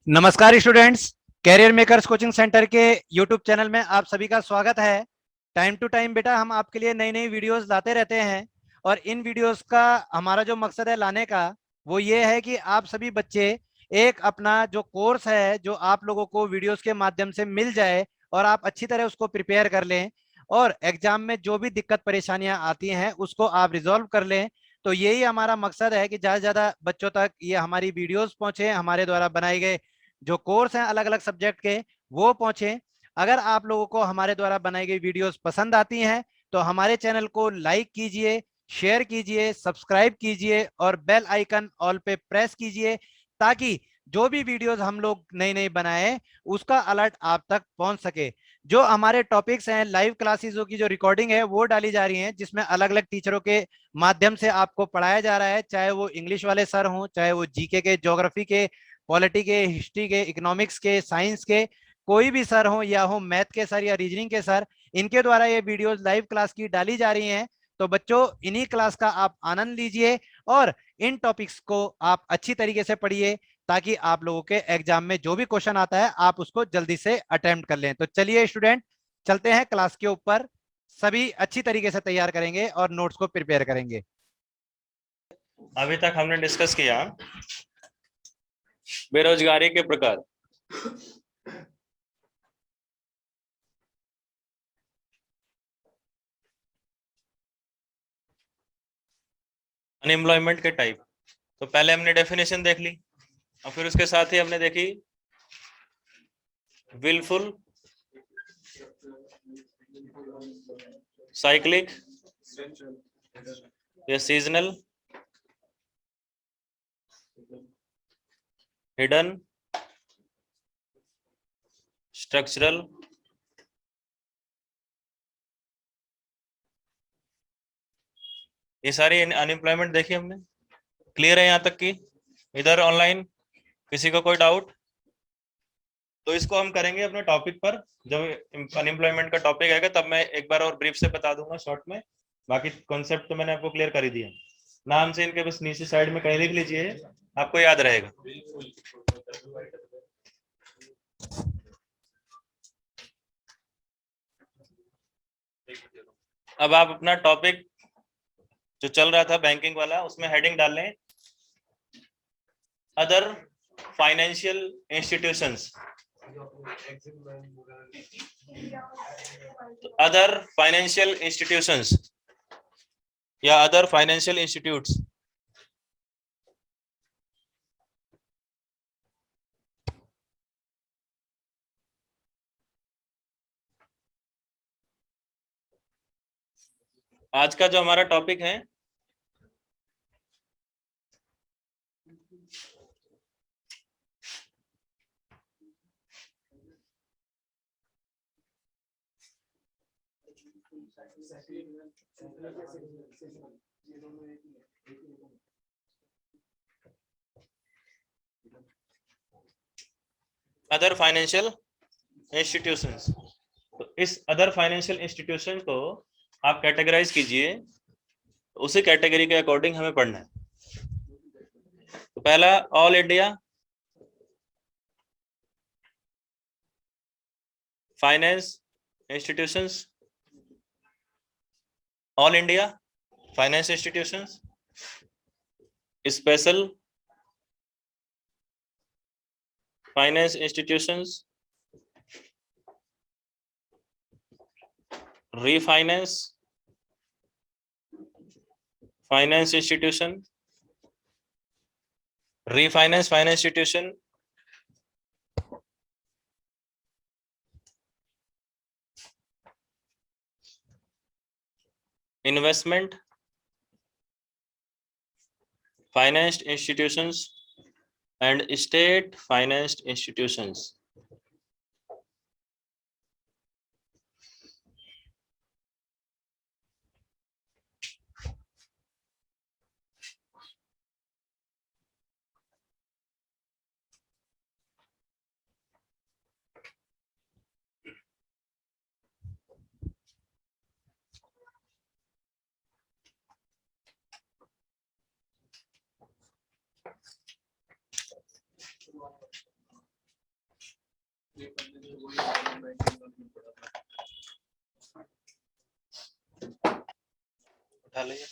नमस्कार students. Career makers coaching centre के YouTube channel में आप सभी का स्वागत है। टाइम टू टाइम बेटा हम आपके लिए नई नई वीडियोस लाते रहते हैं और इन वीडियोस का हमारा जो मकसद है लाने का वो ये है कि आप सभी बच्चे एक अपना जो कोर्स है जो आप लोगों को वीडियोस के माध्यम से मिल जाए और आप अच्छी तरह उसको प्रिपेयर कर लें और एग्जाम में जो भी दिक्कत परेशानियां आती हैं उसको आप रिजॉल्व कर लें। तो यही हमारा मकसद है कि ज्यादा से ज्यादा बच्चों तक ये हमारी वीडियोस पहुंचे, हमारे द्वारा बनाए गए जो कोर्स हैं अलग अलग सब्जेक्ट के वो पहुंचे। अगर आप लोगों को हमारे द्वारा बनाई गई वीडियोस पसंद आती हैं तो हमारे चैनल को लाइक कीजिए, शेयर कीजिए, सब्सक्राइब कीजिए और बेल आइकन ऑल पे प्रेस कीजिए ताकि जो भी वीडियोस हम लोग नई नई बनाए उसका अलर्ट आप तक पहुंच सके। जो हमारे टॉपिक्स हैं लाइव क्लासेसों की जो रिकॉर्डिंग है वो डाली जा रही है जिसमें अलग अलग टीचरों के माध्यम से आपको पढ़ाया जा रहा है, चाहे वो इंग्लिश वाले सर हों, चाहे वो जीके के, ज्योग्राफी के, पॉलिटी के, हिस्ट्री के, इकोनॉमिक्स के, साइंस के, कोई भी सर हो या हो मैथ के सर या रीजनिंग के सर, इनके द्वारा ये वीडियोस लाइव क्लास की डाली जा रही हैं। तो बच्चों इन्हीं क्लास का आप आनंद लीजिए और इन टॉपिक्स को आप अच्छी तरीके से पढ़िए ताकि आप लोगों के एग्जाम में जो भी क्वेश्चन आता है आप उसको जल्दी से अटेम्प्ट कर लें। तो चलिए स्टूडेंट चलते हैं क्लास के ऊपर। सभी अच्छी तरीके से तैयार करेंगे और नोट्स को प्रिपेयर करेंगे। अभी तक हमने डिस्कस किया बेरोजगारी के प्रकार। अनएम्प्लॉयमेंट के टाइप। तो पहले हमने डेफिनेशन देख ली और फिर उसके साथ ही हमने देखी विलफुल, साइक्लिक या सीजनल, हिडन, स्ट्रक्चरल, ये सारी अनएम्प्लॉयमेंट देखी हमने। क्लियर है यहाँ तक की? इधर ऑनलाइन किसी को कोई डाउट? तो इसको हम करेंगे अपने टॉपिक पर। जब अनएम्प्लॉयमेंट का टॉपिक आएगा तब मैं एक बार और ब्रीफ से बता दूंगा शॉर्ट में। बाकी कॉन्सेप्ट तो मैंने आपको क्लियर कर ही दिया। नाम से इनके बस नीचे साइड में कहीं लिख लीजिए, आपको याद रहेगा। अब आप अपना टॉपिक जो चल रहा था बैंकिंग वाला उसमें हेडिंग डाल लें, other financial institutions. Other financial institutions या अदर फाइनेंशियल इंस्टीट्यूट्स। आज का जो हमारा टॉपिक है अदर फाइनेंशियल इंस्टीट्यूशंस। तो इस अदर फाइनेंशियल इंस्टीट्यूशन को आप कैटेगराइज कीजिए, उसी कैटेगरी के अकॉर्डिंग हमें पढ़ना है। तो पहला all India finance institutions, all India finance institutions, special finance institutions, refinance finance institution, refinance finance institution, investment financed institutions and state financed institutions. उठा लीजिए।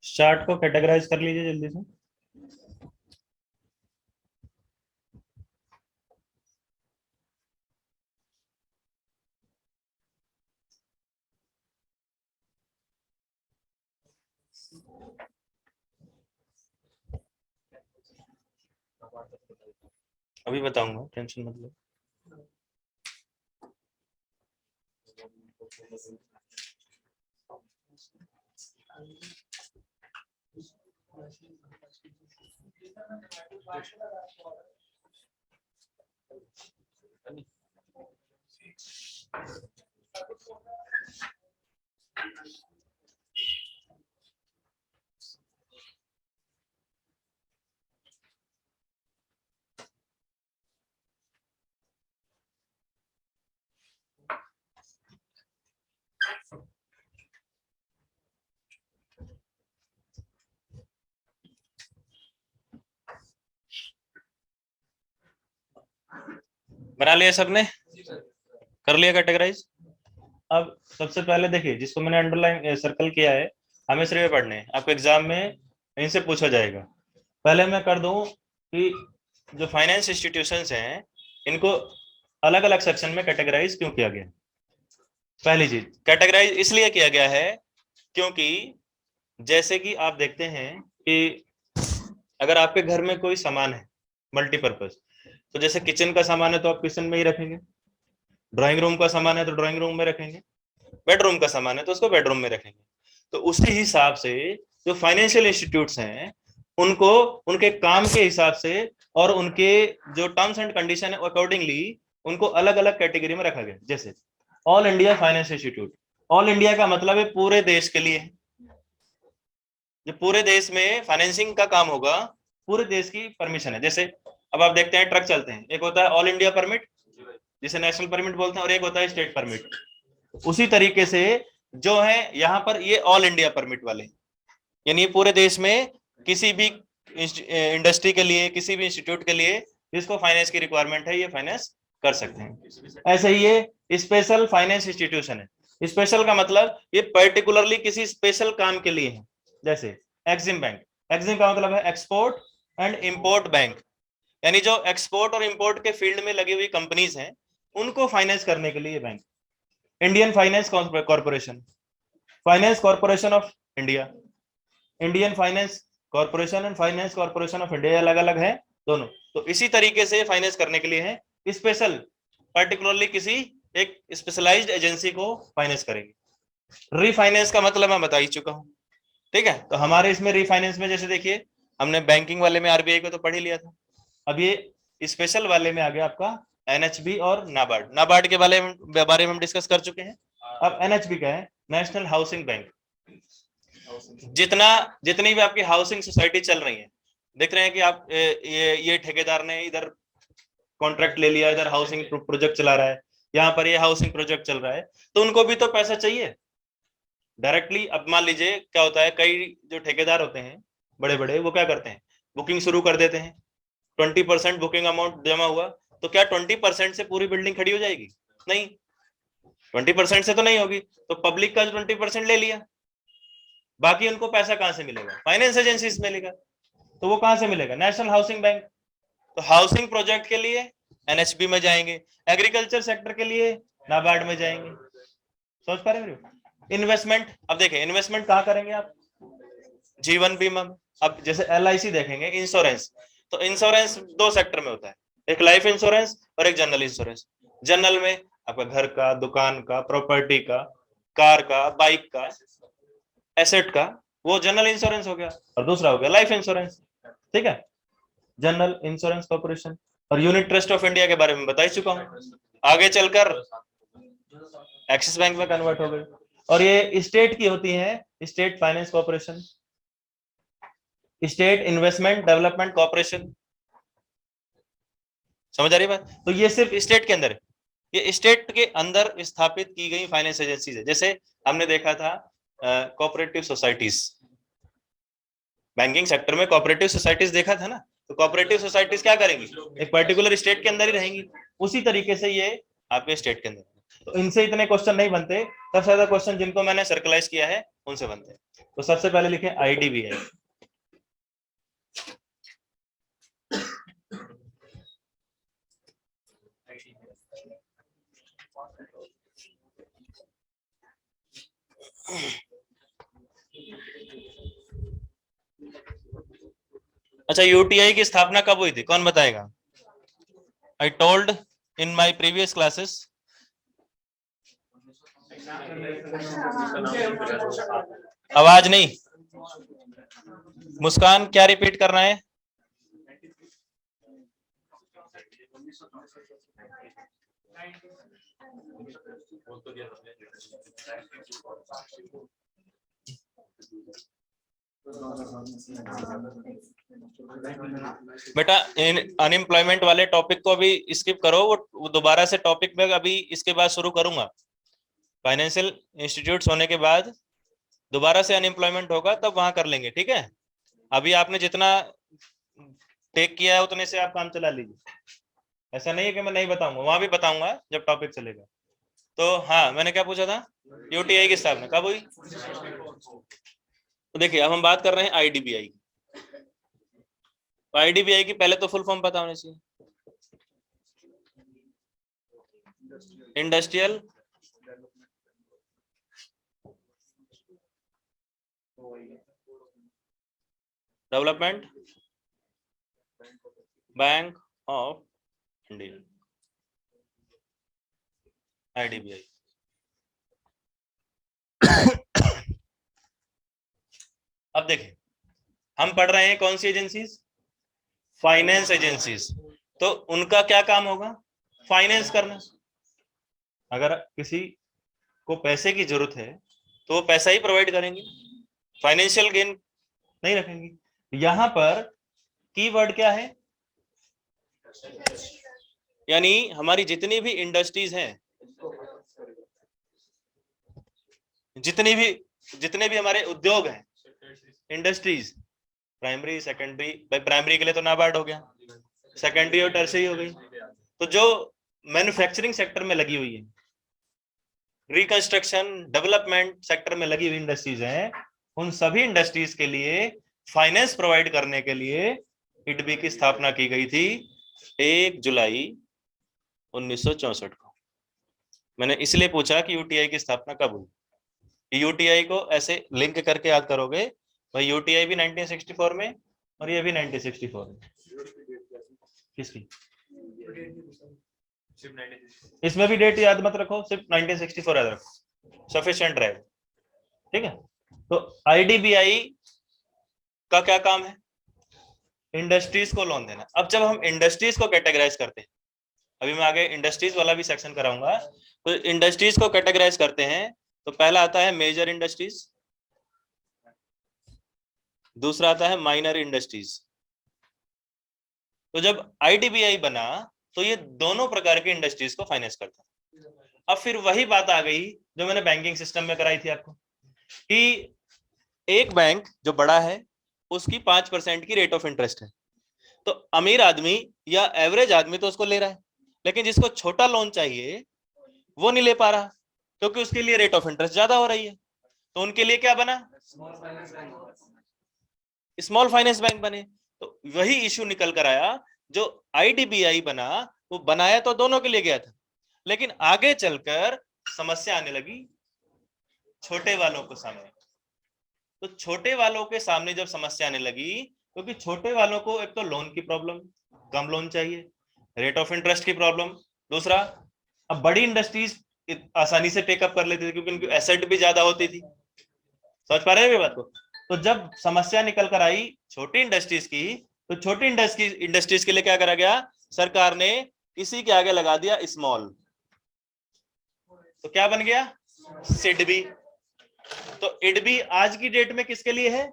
चार्ट को कैटेगराइज कर लीजिए जल्दी से। अभी बताऊंगा, टेंशन मत लो। बना लिया सबने? कर लिया कैटेगराइज? अब सबसे पहले देखिए, जिसको मैंने अंडरलाइन सर्कल किया है, हमें सिर्फ ये पढ़ने हैं। आपको एग्जाम में इनसे पूछा जाएगा। पहले मैं कर दूं कि जो फाइनेंस इंस्टीट्यूशंस हैं, इनको अलग अलग सेक्शन में कैटेगराइज क्यों किया गया। पहली चीज, कैटेगराइज इसलिए किया गया है क्योंकि जैसे कि आप देखते हैं कि अगर आपके घर में कोई सामान है मल्टीपर्पज, तो जैसे किचन का सामान है तो आप किचन में ही रखेंगे, ड्राइंग रूम का सामान है तो ड्राइंग रूम में रखेंगे, बेडरूम का सामान है तो उसको बेडरूम में रखेंगे। तो उसी हिसाब से जो फाइनेंशियल इंस्टीट्यूट्स हैं, उनको उनके काम के हिसाब से और उनके जो टर्म्स एंड कंडीशन है अकॉर्डिंगली उनको अलग अलग कैटेगरी में रखा गया। जैसे all India finance institute, all India का मतलब है पूरे देश के लिए। जो पूरे देश में फाइनेंसिंग का काम होगा, पूरे देश की परमिशन है। जैसे अब आप देखते हैं ट्रक चलते हैं, एक होता है ऑल इंडिया परमिट जिसे नेशनल परमिट बोलते हैं, और एक होता है स्टेट परमिट। उसी तरीके से जो है यहाँ पर ये ऑल इंडिया परमिट वाले, यानी पूरे देश में किसी भी इंडस्ट्री के लिए, किसी भी इंस्टीट्यूट के लिए जिसको फाइनेंस की रिक्वायरमेंट है, ये फाइनेंस कर सकते हैं। ऐसे ही ये स्पेशल फाइनेंस इंस्टीट्यूशन है। स्पेशल का मतलब ये पर्टिकुलरली किसी स्पेशल काम के लिए है। जैसे एक्सिम बैंक, एक्सिम का मतलब है एक्सपोर्ट एंड इंपोर्ट बैंक, यानी जो एक्सपोर्ट और इंपोर्ट के फील्ड में लगी हुई कंपनीज हैं, उनको फाइनेंस करने के लिए bank. Indian finance corporation, finance corporation of India, Indian finance corporation and finance corporation of India अलग अलग है दोनों। तो इसी तरीके से फाइनेंस करने के लिए है स्पेशल, पर्टिकुलरली किसी एक स्पेशलाइज्ड एजेंसी को फाइनेंस करेगी। रीफाइनेंस का मतलब मैं बता ही चुका हूं, ठीक है। तो हमारे इसमें रीफाइनेंस में जैसे देखिए हमने बैंकिंग वाले में आरबीआई को तो पढ़ ही लिया था, अब ये स्पेशल वाले में आ गया आपका एनएचबी और नाबार्ड। नाबार्ड के बारे में हम डिस्कस कर चुके हैं। अब एनएचबी क्या है? National housing bank. जितनी भी आपकी हाउसिंग सोसाइटी चल रही है, देख रहे हैं कि आप ये ठेकेदार ने इधर कॉन्ट्रैक्ट ले लिया, इधर हाउसिंग प्रोजेक्ट चला रहा है, यहाँ पर ये हाउसिंग प्रोजेक्ट चल रहा है, तो उनको भी तो पैसा चाहिए डायरेक्टली। अब मान लीजिए क्या होता है, कई जो ठेकेदार होते हैं बड़े बड़े, वो क्या करते हैं, बुकिंग शुरू कर देते हैं। 20% बुकिंग अमाउंट जमा हुआ तो क्या 20% से पूरी बिल्डिंग खड़ी हो जाएगी? नहीं, 20% से तो नहीं होगी। तो पब्लिक का 20% ले लिया, बाकी उनको पैसा कहां से मिलेगा? फाइनेंस एजेंसी से मिलेगा। तो वो कहां से मिलेगा? National housing bank. तो हाउसिंग प्रोजेक्ट के लिए एनएचबी में जाएंगे, एग्रीकल्चर सेक्टर के लिए नाबार्ड में जाएंगे। सोच पा रहे हो? इन्वेस्टमेंट, अब देखें इन्वेस्टमेंट कहां करेंगे आप? जीवन बीमा। अब जैसे एलआईसी देखेंगे, इंश्योरेंस, तो इंश्योरेंस दो सेक्टर में होता है, एक लाइफ इंश्योरेंस और एक जनरल इंश्योरेंस। जनरल में आपका घर का, दुकान का, प्रॉपर्टी का, कार का, बाइक का, एसेट का, वो जनरल इंश्योरेंस हो गया। और दूसरा हो गया लाइफ इंश्योरेंस, ठीक है। जनरल इंश्योरेंस कॉर्पोरेशन और यूनिट ट्रस्ट ऑफ इंडिया के बारे में बता ही चुका हूं, आगे चलकर एक्सिस बैंक में कन्वर्ट हो गई। और ये स्टेट की होती है, state finance corporation, estate investment development corporation. समझ आ रही बात? तो ये सिर्फ स्टेट के अंदर है, ये स्टेट के अंदर स्थापित की गई फाइनेंस एजेंसीज है। जैसे हमने देखा था कोऑपरेटिव सोसाइटीज, बैंकिंग सेक्टर में कोऑपरेटिव सोसाइटीज देखा था ना। तो कोऑपरेटिव सोसाइटीज क्या करेंगी? एक पर्टिकुलर स्टेट के अंदर ही रहेंगी। उसी तरीके से ये आपके स्टेट के अंदर। तो इनसे इतने क्वेश्चन नहीं बनते, सबसे ज्यादा क्वेश्चन जिनको मैंने सर्कलाइज किया है उनसे बनते हैं। तो सबसे पहले लिखे आईडीबीआई। अच्छा, यूटीआई की स्थापना कब हुई थी? कौन बताएगा? I told in my previous classes. आवाज नहीं, मुस्कान क्या रिपीट करना है? बेटा अनएम्प्लॉयमेंट वाले टॉपिक को अभी स्किप करो, वो दोबारा से टॉपिक में अभी इसके बाद शुरू करूंगा। फाइनेंशियल इंस्टीट्यूट्स होने के बाद दोबारा से अनएम्प्लॉयमेंट होगा तब वहां कर लेंगे, ठीक है। अभी आपने जितना टेक किया है उतने से आप काम चला लीजिए। ऐसा नहीं है कि मैं नहीं बताऊंगा, वहां भी बताऊंगा जब टॉपिक चलेगा। तो हाँ, मैंने क्या पूछा था? यूटीआई की स्थापना कब हुई? तो देखिए अब हम बात कर रहे हैं आईडीबीआई की। तो आईडीबीआई की पहले तो फुल फॉर्म पता होनी चाहिए, industrial development bank of India, IDBI. अब देखिए हम पढ़ रहे हैं कौन सी एजेंसीज? Finance agencies. तो उनका क्या काम होगा? फाइनेंस करना। अगर किसी को पैसे की जरूरत है तो वो पैसा ही प्रोवाइड करेंगे, फाइनेंशियल गेन नहीं रखेंगे। यहां पर कीवर्ड क्या है? यानी हमारी जितनी भी इंडस्ट्रीज हैं, जितने भी हमारे उद्योग हैं, इंडस्ट्रीज, प्राइमरी सेकेंडरी, भाई प्राइमरी के लिए तो नाबार्ड हो गया, सेकेंडरी और टर्सरी हो गई। तो जो मैन्युफैक्चरिंग सेक्टर में लगी हुई है, रिकंस्ट्रक्शन डेवलपमेंट सेक्टर में लगी हुई इंडस्ट्रीज हैं, उन सभी इंडस्ट्रीज के लिए फाइनेंस प्रोवाइड करने के लिए इडबी की स्थापना की गई थी 1 जुलाई 1964 को। मैंने इसलिए पूछा कि यूटीआई की स्थापना कब हुई। यूटीआई को ऐसे लिंक करके याद करोगे भाई, यूटीआई भी 1964 में और ये भी 1964 में। किसकी? इसमें भी डेट याद मत रखो, सिर्फ 1964 याद रखो, सफिशिएंट रहेगा। ठीक है, तो आईडीबीआई का क्या काम है? इंडस्ट्रीज को लोन देना। अब जब हम इंडस्ट्रीज को कैटेगराइज करते हैं, अभी मैं आगे इंडस्ट्रीज वाला भी सेक्शन कराऊंगा, तो इंडस्ट्रीज को कैटेगराइज करते हैं तो पहला आता है मेजर इंडस्ट्रीज, दूसरा आता है माइनर इंडस्ट्रीज। तो जब आईडीबीआई बना तो ये दोनों प्रकार के इंडस्ट्रीज को फाइनेंस करता है। अब फिर वही बात आ गई जो मैंने बैंकिंग सिस्टम में कराई थी आपको, कि एक बैंक जो बड़ा है उसकी 5% की रेट ऑफ इंटरेस्ट है, तो अमीर आदमी या एवरेज आदमी तो उसको ले रहा है, लेकिन जिसको छोटा लोन चाहिए वो नहीं ले पा रहा क्योंकि उसके लिए रेट ऑफ इंटरेस्ट ज्यादा हो रही है। तो उनके लिए क्या बना? स्मॉल फाइनेंस बैंक बने। तो वही इश्यू निकल कर आया, जो आईडीबीआई बना वो बनाया तो दोनों के लिए गया था, लेकिन आगे चलकर समस्या आने लगी छोटे वालों को सामने। तो छोटे वालों के सामने जब समस्या आने लगी, क्योंकि छोटे वालों को एक तो लोन की प्रॉब्लम, कम लोन चाहिए, रेट ऑफ इंटरेस्ट की प्रॉब्लम, दूसरा अब बड़ी इंडस्ट्रीज आसानी से टेकअप कर लेती थी क्योंकि उनकी एसेट भी ज्यादा होती थी। समझ पा रहे हैं बात को? तो जब समस्या निकल कर आई छोटी इंडस्ट्रीज की, तो छोटी इंडस्ट्रीज के लिए क्या करा गया? सरकार ने इसी के आगे लगा दिया स्मॉल, तो क्या बन गया? सिडबी। तो इडबी आज की डेट में किसके लिए है?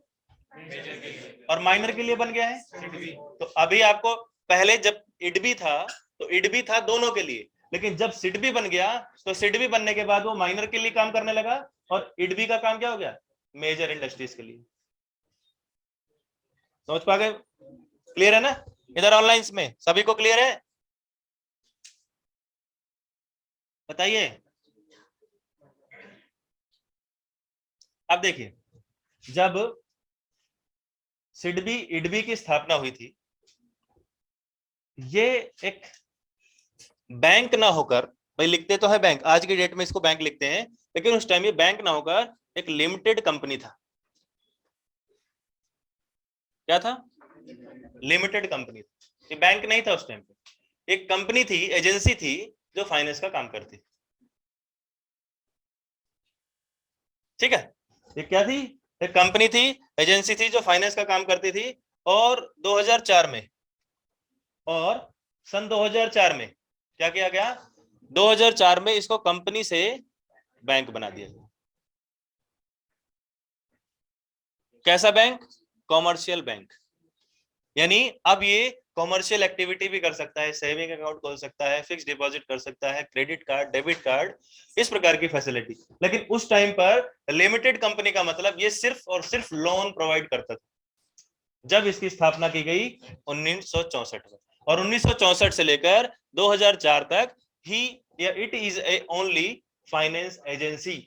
और माइनर के लिए बन गया है। तो अभी आपको, पहले जब इडबी था तो इडबी था दोनों के लिए, लेकिन जब सिडबी बन गया तो सिडबी बनने के बाद वो माइनर के लिए काम करने लगा और इडबी का काम क्या हो गया? मेजर इंडस्ट्रीज के लिए। समझ पा गए? क्लियर है ना? इधर ऑनलाइन में सभी को क्लियर है? बताइए। अब देखिए, जब सिडबी इडबी की स्थापना हुई थी, ये एक बैंक ना होकर, भाई लिखते तो है बैंक, आज की डेट में इसको बैंक लिखते हैं, लेकिन उस टाइम ये बैंक ना होकर एक लिमिटेड कंपनी था। क्या था? Limited company. ये बैंक नहीं था उस टाइम पे, एक कंपनी थी, एजेंसी थी जो फाइनेंस का काम करती। ठीक है, ये क्या थी? एक कंपनी थी, एजेंसी थी जो फाइनेंस का काम करती थी। और 2004 में, और सन 2004 में क्या किया गया? 2004 में इसको कंपनी से बैंक बना दिया गया। कैसा बैंक? Commercial bank. यानी अब ये कॉमर्शियल एक्टिविटी भी कर सकता है, सेविंग अकाउंट खोल सकता है, फिक्स डिपॉजिट कर सकता है, क्रेडिट कार्ड, डेबिट कार्ड, इस प्रकार की फैसिलिटी। लेकिन उस टाइम पर लिमिटेड कंपनी का मतलब ये सिर्फ और सिर्फ लोन प्रोवाइड करता था। जब इसकी स्थापना की गई 1964 में, और 1964 से लेकर 2004 तक ही it is a only finance agency.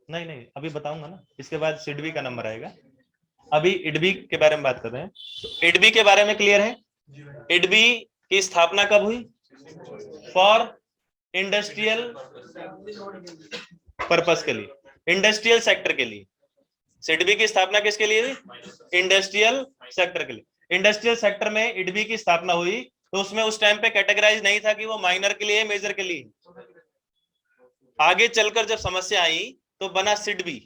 नहीं नहीं, अभी बताऊंगा ना, इसके बाद सिडबी का नंबर आएगा। अभी इडबी के बारे में बात कर रहे हैं। तो इडबी के बारे में क्लियर है? इडबी की स्थापना कब हुई? फॉर इंडस्ट्रियल पर्पस के लिए, इंडस्ट्रियल सेक्टर के लिए। सिडबी की स्थापना किसके लिए हुई? इंडस्ट्रियल सेक्टर के लिए। इंडस्ट्रियल सेक्टर में इडबी की स्थापना हुई, तो उसमें उस टाइम पे कैटेगराइज नहीं था कि वो माइनर के लिए, मेजर के लिए। आगे चलकर जब समस्या आई तो बना सिडबी,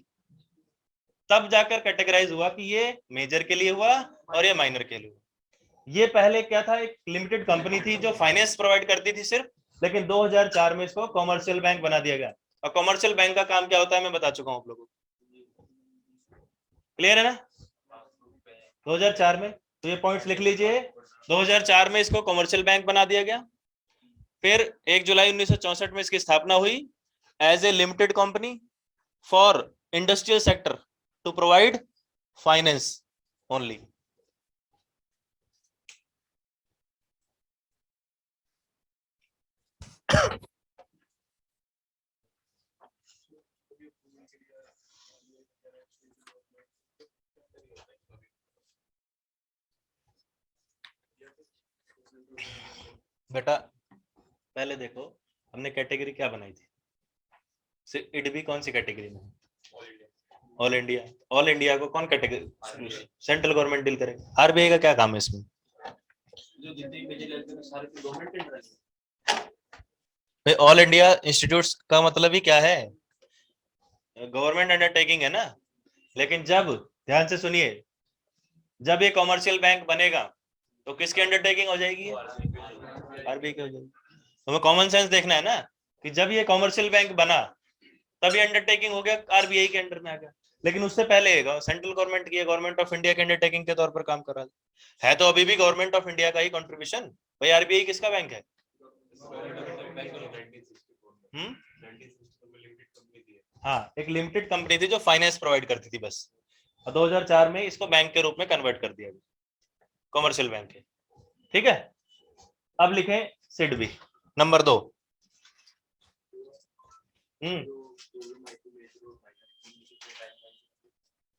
तब जाकर कैटेगराइज हुआ कि ये मेजर के लिए हुआ और ये माइनर के लिए हुआ। ये पहले क्या था? एक लिमिटेड कंपनी थी जो फाइनेंस प्रोवाइड करती थी सिर्फ, लेकिन 2004 में इसको कॉमर्शियल बैंक बना दिया गया। और कॉमर्शियल बैंक का काम क्या होता है मैं बता चुका हूं आप लोगों को। क्लियर है ना? 2004 में, तो ये पॉइंट्स लिख लीजिए। 2004 में इसको कॉमर्शियल बैंक बना दिया गया। फिर 1 जुलाई 1964 में इसकी स्थापना हुई as a limited company for industrial sector to provide finance only. बेटा पहले देखो हमने कैटेगरी क्या बनाई थी, इडबी कौन सी कैटेगरी में? All India. ऑल इंडिया को कौन कैटेगरी, सेंट्रल गवर्नमेंट डील करेगा। आरबीआई का क्या काम है इसमें? जो जितनी भी सारे गवर्नमेंट डील करेगी। ऑल इंडिया इंस्टीट्यूट्स का मतलब ही क्या है? गवर्नमेंट अंडरटेकिंग है ना। लेकिन जब, ध्यान से सुनिए, जब ये कॉमर्शियल बैंक बनेगा तो किसकी अंडरटेकिंग हो जाएगी? आरबीआई की हो जाएगी। तो हमें कॉमन सेंस देखना है ना कि जब ये कॉमर्शियल बैंक बना तभी अंडरटेकिंग हो गया, आरबीआई के अंडर में आ गया। लेकिन उससे पहले सेंट्रल गवर्नमेंट की, गवर्नमेंट ऑफ इंडिया के अंडरटेकिंग के तौर पर काम कर रहा है तो अभी भी गवर्नमेंट ऑफ इंडिया का ही कंट्रीब्यूशन। भाई आरबीआई किसका बैंक है? हाँ, एक लिमिटेड कंपनी थी जो फाइनेंस प्रोवाइड करती थी बस। 2004 में इसको बैंक के रूप में कन्वर्ट कर दिया, कॉमर्शियल बैंक है। ठीक है, अब लिखें सिडबी नंबर 2।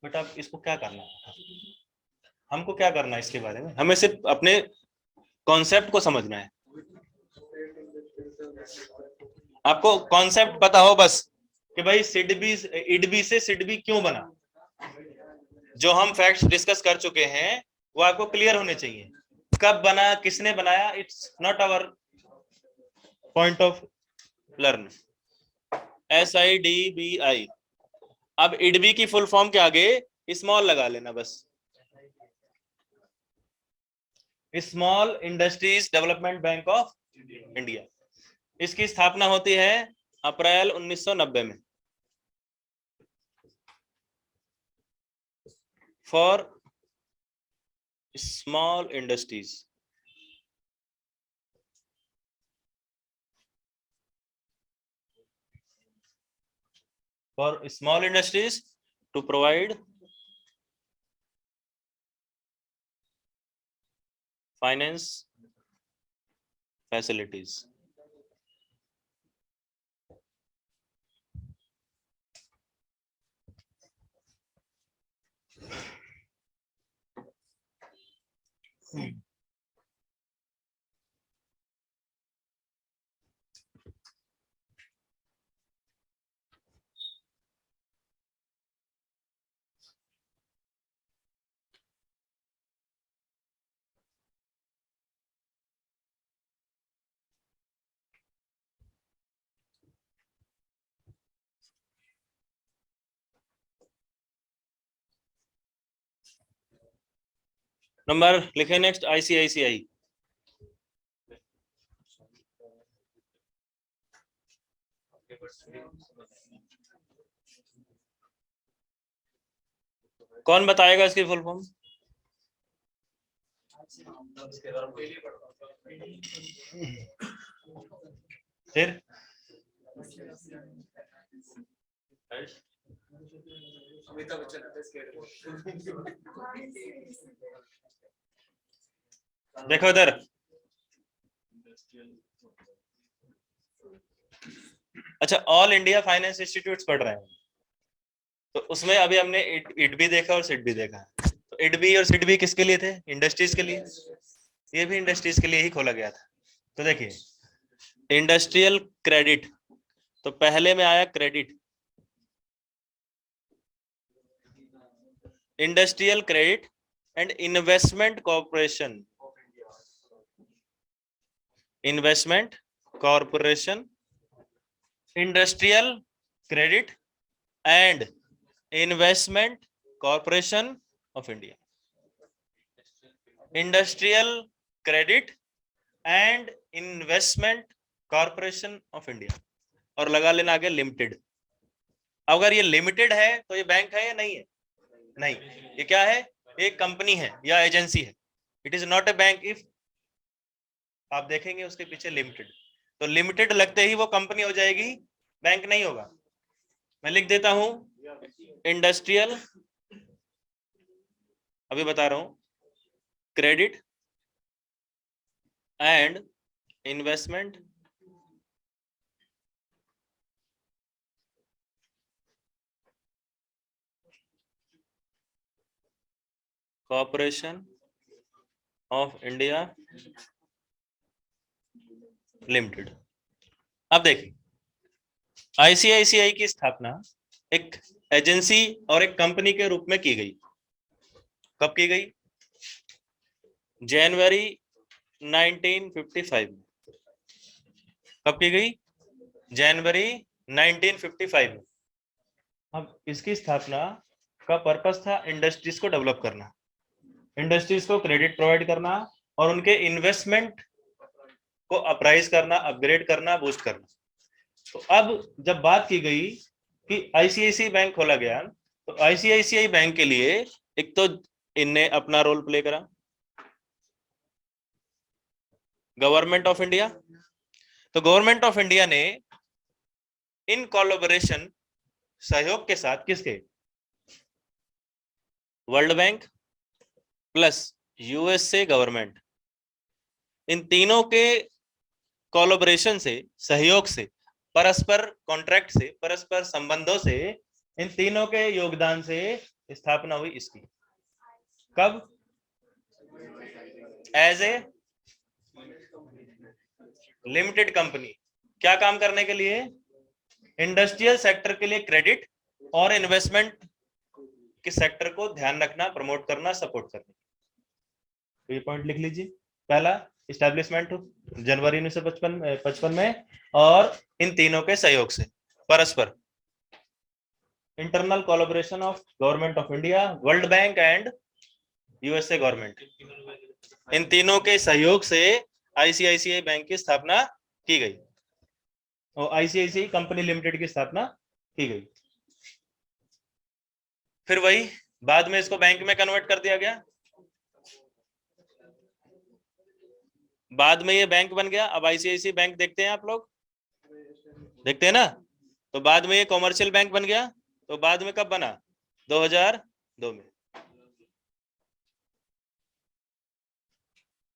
बेटा अब इसको क्या करना है, हमको क्या करना है इसके बारे में? हमें सिर्फ अपने कॉन्सेप्ट को समझना है। आपको कॉन्सेप्ट पता हो बस कि भाई सिडबी, इडबी से सिडबी क्यों बना। जो हम फैक्ट्स डिस्कस कर चुके हैं वो आपको क्लियर होने चाहिए। कब बना, किसने बनाया, it's not our point of learn. SIDBI। अब इडबी की फुल फॉर्म के आगे स्मॉल लगा लेना बस, small industries development bank of India. इसकी स्थापना होती है अप्रैल 1990 में for small industries. For small industries to provide finance facilities. Number लिखे नेक्स्ट, ICICI। कौन बताएगा इसकी फुल फॉर्म? फिर देखो इधर, अच्छा ऑल इंडिया फाइनेंस इंस्टीट्यूट्स पढ़ रहे हैं तो उसमें अभी हमने इडबी देखा और सिडबी देखा। तो इडबी और सिडबी किसके लिए थे? इंडस्ट्रीज के लिए। ये भी इंडस्ट्रीज के लिए ही खोला गया था। तो देखिए इंडस्ट्रियल क्रेडिट, तो पहले में आया credit, industrial credit and investment corporation, investment corporation, industrial credit and investment corporation of India. Industrial credit and investment corporation of India, और लगा लेना आगे लिमिटेड। अगर ये लिमिटेड है तो ये बैंक है या नहीं है? नहीं, ये क्या है? एक कंपनी है या एजेंसी है। It is not a bank. If आप देखेंगे उसके पीछे लिमिटेड, तो लिमिटेड लगते ही वो कंपनी हो जाएगी, बैंक नहीं होगा। मैं लिख देता हूं इंडस्ट्रियल, अभी बता रहा हूं, credit and investment corporation of India limited. अब देखिए, आईसीआईसीआई की स्थापना एक एजेंसी और एक कंपनी के रूप में की गई। कब की गई? जनवरी 1955 में। कब की गई? जनवरी 1955 में। अब इसकी स्थापना का पर्पस था इंडस्ट्रीज को डेवलप करना, इंडस्ट्रीज को क्रेडिट प्रोवाइड करना और उनके इन्वेस्टमेंट को अप्राइज करना, अपग्रेड करना, बूस्ट करना। तो अब जब बात की गई कि आईसीआईसीआई बैंक खोला गया, तो आईसीआईसीआई बैंक के लिए एक तो इनने अपना रोल प्ले करा, गवर्नमेंट ऑफ इंडिया। तो गवर्नमेंट ऑफ इंडिया ने इन कोलैबोरेशन, सहयोग के साथ, किसके? World Bank plus USA government, इन तीनों के कोलैबोरेशन से, सहयोग से, परस्पर कॉन्ट्रैक्ट से, परस्पर संबंधों से, इन तीनों के योगदान से स्थापना हुई इसकी। कब? As a limited company. क्या काम करने के लिए? इंडस्ट्रियल सेक्टर के लिए क्रेडिट और इन्वेस्टमेंट के सेक्टर को ध्यान रखना, प्रमोट करना, सपोर्ट करना। तो ये पॉइंट लिख लीजिए। पहला, इस्टेब्लिशमेंट जनवरी 1955 में, और इन तीनों के सहयोग से, परस्पर, internal collaboration of government of India, World Bank and USA government, इन तीनों के सहयोग से आईसीआईसीआई बैंक की स्थापना की गई और आईसीआईसीआई कंपनी लिमिटेड की स्थापना की गई। फिर वही बाद में इसको बैंक में कन्वर्ट कर दिया गया, बाद में ये बैंक बन गया। अब आईसीआईसीआई बैंक देखते हैं आप लोग, देखते हैं ना? तो बाद में ये कॉमर्शियल बैंक बन गया। तो बाद में कब बना? 2002 में।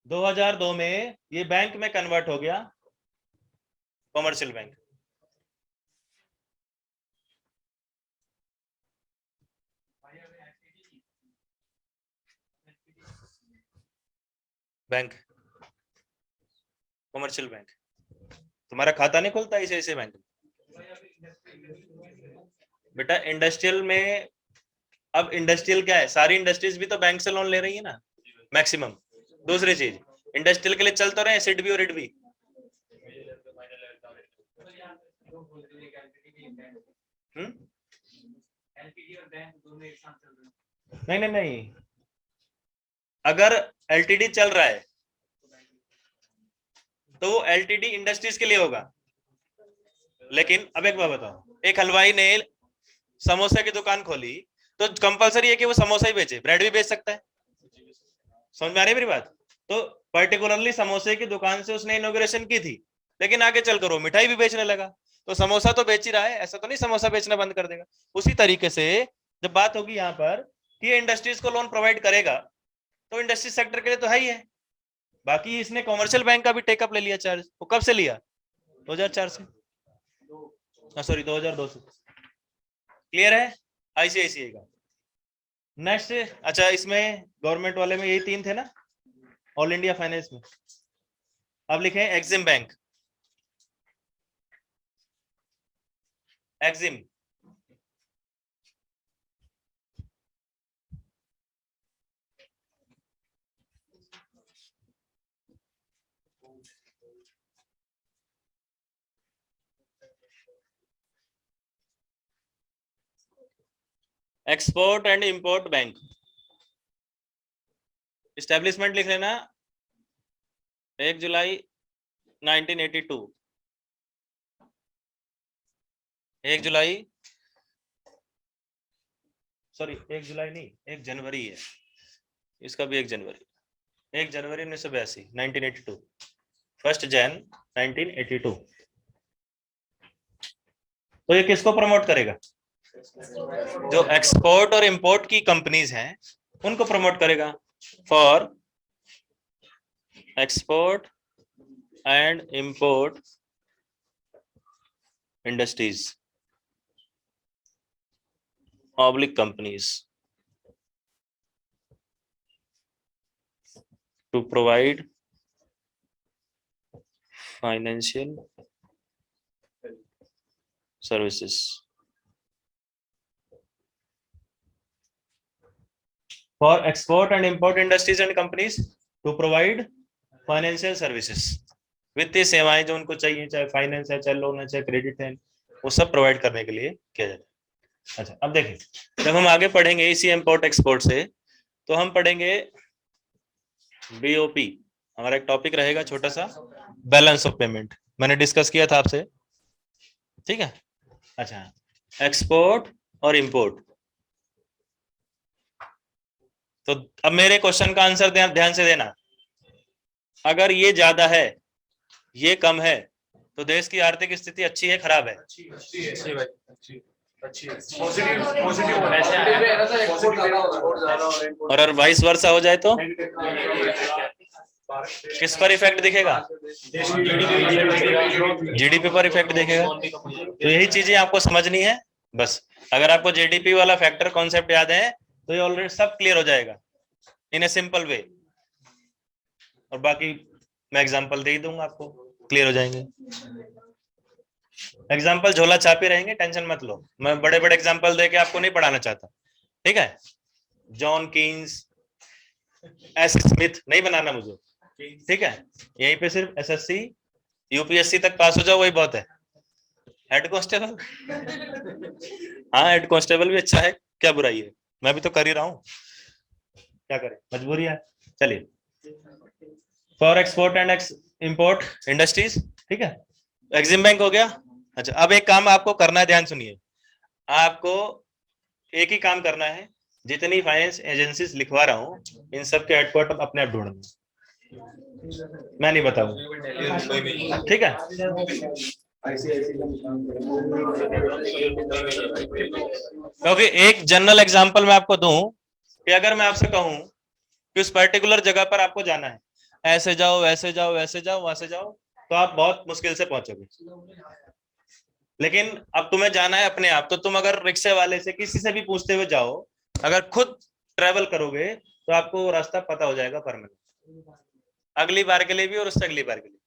2002 में ये बैंक में कन्वर्ट हो गया, commercial bank. Bank, commercial bank. तुम्हारा खाता नहीं खुलता ऐसे बैंक में बेटा? इंडस्ट्रियल में, अब इंडस्ट्रियल क्या है? सारी इंडस्ट्रीज भी तो बैंक से लोन ले रही है ना, मैक्सिमम। दूसरी चीज, इंडस्ट्रियल के लिए चल तो रहे सिड भी और रिड भी। नहीं नहीं नहीं, अगर एलटीडी चल रहा है तो वो एलटीडी इंडस्ट्रीज के लिए होगा। लेकिन अब एक बात बताओ, एक हलवाई ने समोसे की दुकान खोली तो कंपलसरी है कि वो समोसा ही बेचे, ब्रेड भी बेच सकता है। समझ में आ रही है मेरी बात? तो पर्टिकुलरली समोसे की दुकान से उसने इनॉग्रेशन की थी, लेकिन आगे चलकर वो मिठाई भी बेचने लगा। तो समोसा तो बेच ही रहा है, ऐसा तो नहीं समोसा बेचना बंद कर देगा। उसी तरीके से जब बात होगी यहाँ पर कि इंडस्ट्रीज को लोन प्रोवाइड करेगा, तो इंडस्ट्री सेक्टर के लिए तो है ही है। बाकी इसने कॉमर्शियल बैंक का भी टेकअप ले लिया चार्ज। वो कब से लिया? 2004 से, सॉरी 2002 से। क्लियर है आईसीआईसीआई का? नेक्स्ट, अच्छा इसमें गवर्नमेंट वाले में यही तीन थे ना, ऑल इंडिया फाइनेंस में। अब लिखे Exim bank, Exim. Export and import bank. Establishment लिख लेना 1 जुलाई 1982। 1 जुलाई, सॉरी 1 जुलाई नहीं, 1 जनवरी है इसका भी। 1 जनवरी, 1 जनवरी 1982, 1982, 1 जैन 1982। तो ये किसको प्रमोट करेगा? जो एक्सपोर्ट और इंपोर्ट की कंपनीज हैं उनको प्रमोट करेगा, for export and import industries oblique companies, to provide financial services for export and import industries and companies to provide financial services, वित्तीय सेवाएं जो उनको चाहिए, चाहे फाइनेंस है, चाहे लोन है, चाहे क्रेडिट है, वो सब प्रोवाइड करने के लिए किया जाता है। अच्छा, अब देखिए जब हम आगे पढ़ेंगे इसी इंपोर्ट एक्सपोर्ट से, तो हम पढ़ेंगे बीओपी, हमारा एक टॉपिक रहेगा छोटा सा, बैलेंस ऑफ पेमेंट, मैंने डिस्कस किया था आपसे, ठीक है। अच्छा, एक्सपोर्ट और इंपोर्ट, तो अब मेरे क्वेश्चन का आंसर ध्यान से देना। अगर ये ज्यादा है, ये कम है, तो देश की आर्थिक स्थिति अच्छी है, खराब है? और अगर वाइस वर्सा हो जाए तो किस पर इफेक्ट दिखेगा? जीडीपी पर इफेक्ट दिखेगा। तो यही चीजें आपको समझनी है बस। अगर आपको जीडीपी वाला फैक्टर कॉन्सेप्ट याद है तो ये ऑलरेडी सब क्लियर हो जाएगा इन ए सिंपल वे, और बाकी मैं एग्जांपल दे ही दूंगा, आपको क्लियर हो जाएंगे। एग्जांपल झोला छापे रहेंगे, टेंशन मत लो, मैं बड़े बड़े एग्जांपल देके आपको नहीं पढ़ाना चाहता, ठीक है। जॉन कीन्स, एस स्मिथ नहीं बनाना मुझे, ठीक है। यहीं पे सिर्फ एसएससी यूपीएससी तक पास हो जाओ, वही बहुत है। हेड कांस्टेबल, हाँ हेड कांस्टेबल भी अच्छा है, क्या बुराई है, मैं भी तो कर ही रहा हूँ, क्या करें, मजबूरी है। चलिए, for export and import industries, ठीक है, एग्जिम बैंक हो गया। अच्छा, अब एक काम आपको करना है, ध्यान सुनिए, आपको एक ही काम करना है, जितनी फाइनेंस एजेंसीज लिखवा रहा हूं इन सब के हेडक्वार्टर अपने आप ढूंढना, मैं नहीं बताऊंगा, ठीक है। क्योंकि एक जनरल एग्जांपल मैं आपको दूं कि अगर मैं आपसे कहूं कि उस पर्टिकुलर जगह पर आपको जाना है, ऐसे जाओ, ऐसे जाओ, ऐसे जाओ, वहां से जाओ, तो आप बहुत मुश्किल से पहुंचोगे। लेकिन अब तुम्हें जाना है अपने आप, तो तुम अगर रिक्शे वाले से किसी से भी पूछते हुए जाओ, अगर खुद ट्रेवल करोगे तो आपको वो रास्ता पता हो जाएगा परमानेंट, अगली बार के लिए भी और उससे अगली बार के लिए।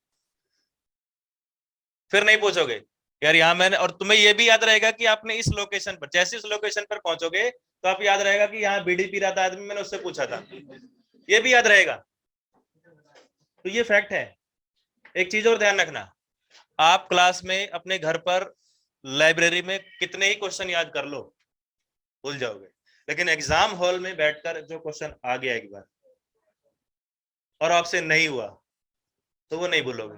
फिर नहीं पूछोगे यार यहाँ मैंने, और तुम्हें ये भी याद रहेगा कि आपने इस लोकेशन पर, जैसे इस लोकेशन पर पहुंचोगे तो आप याद रहेगा कि यहाँ बीडीपी रहा था आदमी, मैंने उससे पूछा था, ये भी याद रहेगा। तो ये फैक्ट है। एक चीज और ध्यान रखना, आप क्लास में, अपने घर पर, लाइब्रेरी में कितने ही क्वेश्चन याद कर लो, भूल जाओगे, लेकिन एग्जाम हॉल में बैठकर जो क्वेश्चन आ गया एक बार और आपसे नहीं हुआ तो वो नहीं भूलोगे,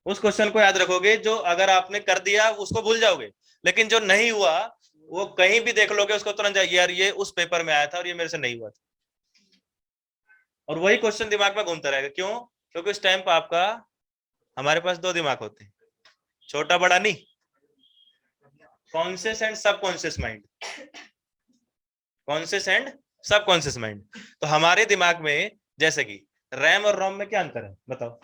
उस क्वेश्चन को याद रखोगे। जो अगर आपने कर दिया उसको भूल जाओगे, लेकिन जो नहीं हुआ वो कहीं भी देख लोगे उसको तुरंत, यार ये उस पेपर में आया था और ये मेरे से नहीं हुआ था, और वही क्वेश्चन दिमाग में घूमता रहेगा। क्यों? क्योंकि उस टाइम पर आपका, हमारे पास दो दिमाग होते हैं, छोटा बड़ा नहीं, conscious and subconscious mind, conscious and subconscious mind. तो हमारे दिमाग में, जैसे कि रैम और रोम में क्या अंतर है बताओ?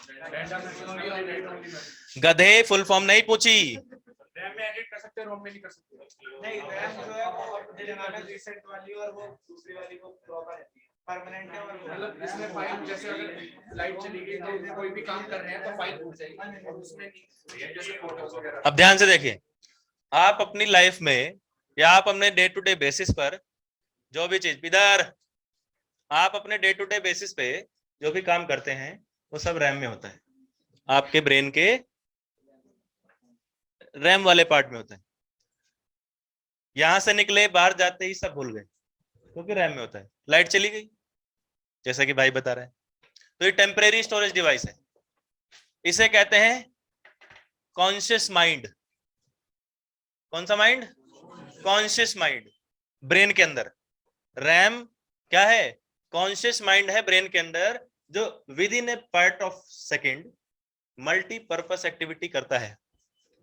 गधे, फुल फॉर्म नहीं पूछी, रैम में एडिट कर सकते हैं, रोम में नहीं कर सकते। नहीं, रैम जो है वो रीसेट वाली और वो दूसरी वाली को प्रॉपर रहती है, परमानेंट है, और मतलब इसमें फाइल, जैसे अगर लाइट चली गई तो कोई भी काम कर रहे हैं तो फाइल भूल जाएगी, और उसमें नहीं, जैसे फोटोज वगैरह। अब ध्यान से देखिए, आप अपनी लाइफ में या आप अपने डे टू डे बेसिस पर जो भी चीज, इधर आप अपने डे टू डे बेसिस पे जो भी काम करते हैं वो सब रैम में होता है, आपके ब्रेन के रैम वाले पार्ट में होता है। यहां से निकले, बाहर जाते ही सब भूल गए, क्योंकि रैम में होता है। लाइट चली गई, जैसा कि भाई बता रहे हैं, तो ये टेम्परेरी स्टोरेज डिवाइस है, इसे कहते हैं कॉन्शियस माइंड। कौन सा माइंड? Conscious mind. ब्रेन के अंदर रैम क्या है? कॉन्शियस माइंड है ब्रेन के अंदर, जो with in A part of second multipurpose activity करता है,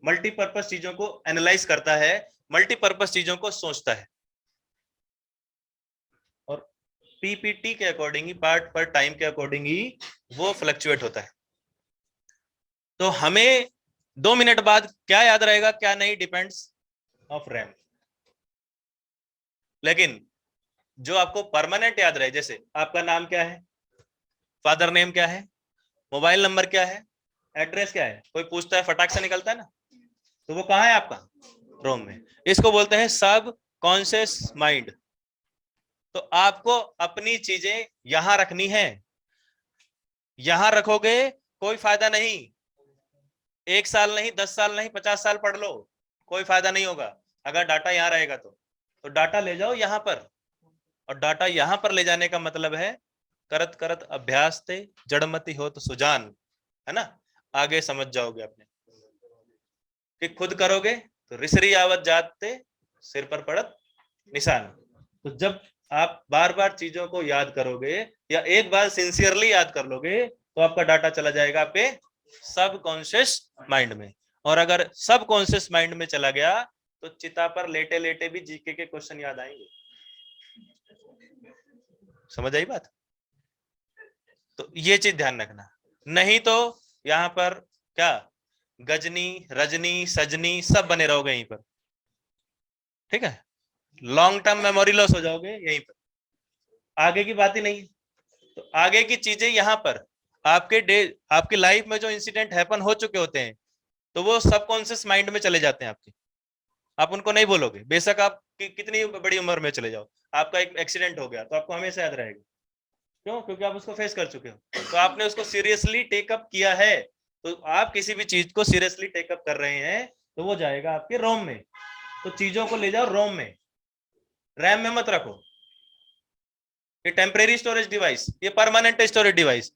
मल्टीपर्पस चीजों को एनालाइज करता है, मल्टीपर्पस चीजों को सोचता है, और पीपीटी के अकॉर्डिंग ही, पार्ट पर टाइम के अकॉर्डिंग ही वो फ्लक्चुएट होता है। तो हमें 2 मिनट बाद क्या याद रहेगा क्या नहीं, डिपेंड्स ऑफ रैम। लेकिन जो आपको परमानेंट याद रहे, जैसे आपका नाम क्या है, फादर नेम क्या है, मोबाइल नंबर क्या है, एड्रेस क्या है, कोई पूछता है फटाक से निकलता है ना, तो वो कहाँ है आपका, रोम में। इसको बोलते हैं सब कॉन्शियस माइंड। तो आपको अपनी चीजें यहां रखनी है, यहां रखोगे कोई फायदा नहीं, 1 साल नहीं, 10 साल नहीं, 50 साल पढ़ लो, कोई फायदा नहीं होगा अगर डाटा यहाँ रहेगा तो डाटा ले जाओ यहाँ पर। और डाटा यहाँ पर ले जाने का मतलब है करत करत अभ्यास ते जड़मति हो तो सुजान, है ना, आगे समझ जाओगे अपने कि खुद करोगे तो ऋषि आवत जाते सिर पर पड़त निशान। तो जब आप बार बार चीजों को याद करोगे या एक बार सिंसियरली याद कर लोगे तो आपका डाटा चला जाएगा आपके सब कॉन्शियस माइंड में। और अगर सब कॉन्शियस माइंड में चला गया तो चिता पर लेटे लेटे भी जीके के क्वेश्चन याद आएंगे। समझ आई बात? तो ये चीज ध्यान रखना, नहीं तो यहां पर क्या गजनी रजनी सजनी सब बने रहोगे यहीं पर, ठीक है, लॉन्ग टर्म मेमोरी लॉस हो जाओगे यहीं पर, आगे की बात ही नहीं। तो आगे की चीजें यहाँ पर आपकी लाइफ में जो इंसिडेंट हैपन हो चुके होते हैं तो वो सबकॉन्शियस माइंड में चले जाते हैं आपके, आप उनको नहीं बोलोगे, बेशक आप कितनी बड़ी उम्र में चले जाओ, आपका एक एक्सीडेंट हो गया तो आपको हमेशा याद रहेगा, क्यों, क्योंकि आप उसको फेस कर चुके हो, तो आपने उसको सीरियसली टेकअप किया है। तो आप किसी भी चीज को सीरियसली टेकअप कर रहे हैं तो वो जाएगा आपके रोम में। तो चीजों को ले जाओ रोम में, रैम में मत रखो। ये टेम्परेरी स्टोरेज डिवाइस, ये परमानेंट स्टोरेज डिवाइस।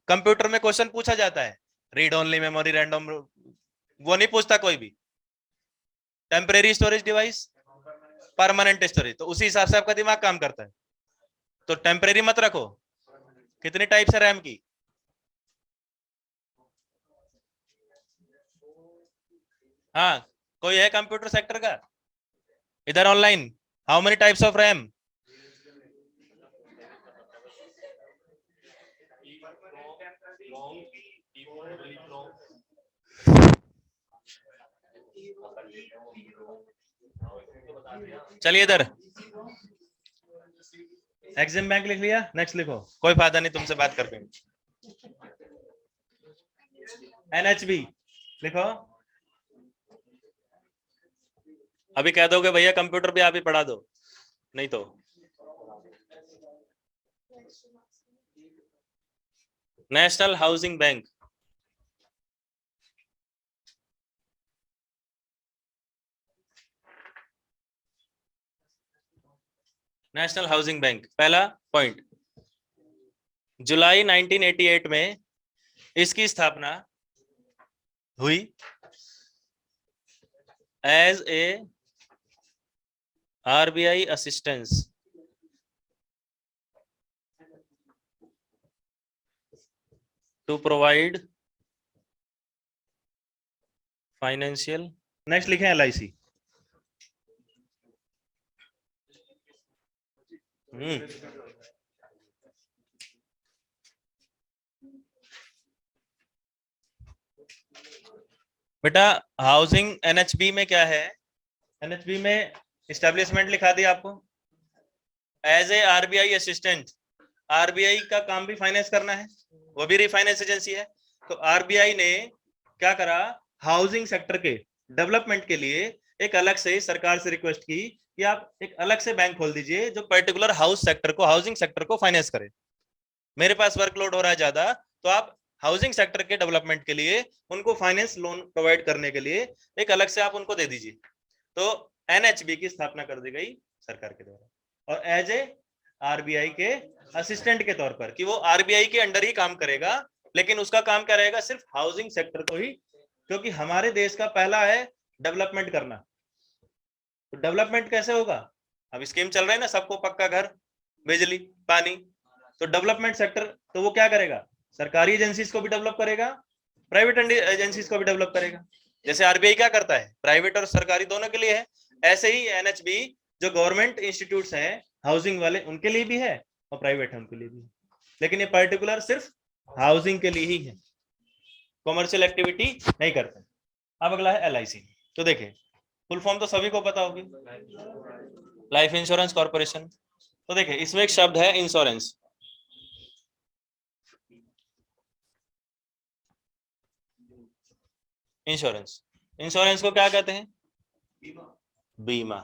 कंप्यूटर में क्वेश्चन पूछा जाता है रीड ओनली मेमोरी रैंडम, वो नहीं पूछता कोई भी। Temporary storage device, permanent storage, तो उसी हिसाब से आपका दिमाग काम करता है। तो टेम्परेरी मत रखो। कितनी टाइप है रैम की, हाँ कोई है कंप्यूटर सेक्टर का इधर online, how many types of RAM? चलिए इधर एग्जिम बैंक लिख लिया, नेक्स्ट लिखो, कोई फायदा नहीं तुमसे बात करके। एनएचबी लिखो, अभी कह दोगे भैया कंप्यूटर भी आप ही पढ़ा दो, नहीं तो national housing bank, national housing bank. पहला पॉइंट, जुलाई 1988 में इसकी स्थापना हुई as a RBI assistance to provide financial, next लिखे LIC। बेटा हाउसिंग NHB में क्या है, NHB में इस्टेब्लिशमेंट लिखा दिया आपको, as a RBI assistant, RBI का काम भी फाइनेंस करना है, वो भी रिफाइनेंस एजेंसी है। तो आरबीआई ने क्या करा, हाउसिंग सेक्टर के डेवलपमेंट के लिए एक अलग से सरकार से रिक्वेस्ट की कि आप एक अलग से बैंक खोल दीजिए जो पर्टिकुलर हाउस सेक्टर को, हाउसिंग सेक्टर को फाइनेंस करे। मेरे पास वर्कलोड हो रहा है ज्यादा, तो आप हाउसिंग सेक्टर के डेवलपमेंट के लिए उनको फाइनेंस लोन प्रोवाइड करने के लिए एक अलग से आप उनको दे दीजिए। तो NHB की स्थापना कर दी गई सरकार के द्वारा, और एज ए आरबीआई के असिस्टेंट के तौर पर, कि वो आरबीआई के अंडर ही काम करेगा, लेकिन उसका काम क्या रहेगा, सिर्फ हाउसिंग सेक्टर को ही, क्योंकि हमारे देश का पहला है डेवलपमेंट करना। तो डेवलपमेंट कैसे होगा, अब स्कीम चल रहा है ना, सबको पक्का घर, बिजली, पानी, तो डेवलपमेंट सेक्टर तो वो क्या करेगा, सरकारी एजेंसीज को भी डेवलप करेगा, प्राइवेट एजेंसीज को भी डेवलप करेगा। जैसे आरबीआई क्या करता है, प्राइवेट और सरकारी दोनों के लिए है, ऐसे ही NHB जो गवर्नमेंट इंस्टीट्यूट्स हैं हाउसिंग वाले, उनके लिए भी है, और प्राइवेट है उनके लिए भी है, लेकिन ये पर्टिकुलर सिर्फ हाउसिंग के लिए ही है, कॉमर्शियल एक्टिविटी नहीं करते। अब अगला है LIC। तो देखिए फुल फॉर्म तो सभी को पता होगी, लाइफ इंश्योरेंस कॉर्पोरेशन। तो देखिए इसमें एक शब्द है इंश्योरेंस, इंश्योरेंस। इंश्योरेंस को क्या कहते हैं? बीमा।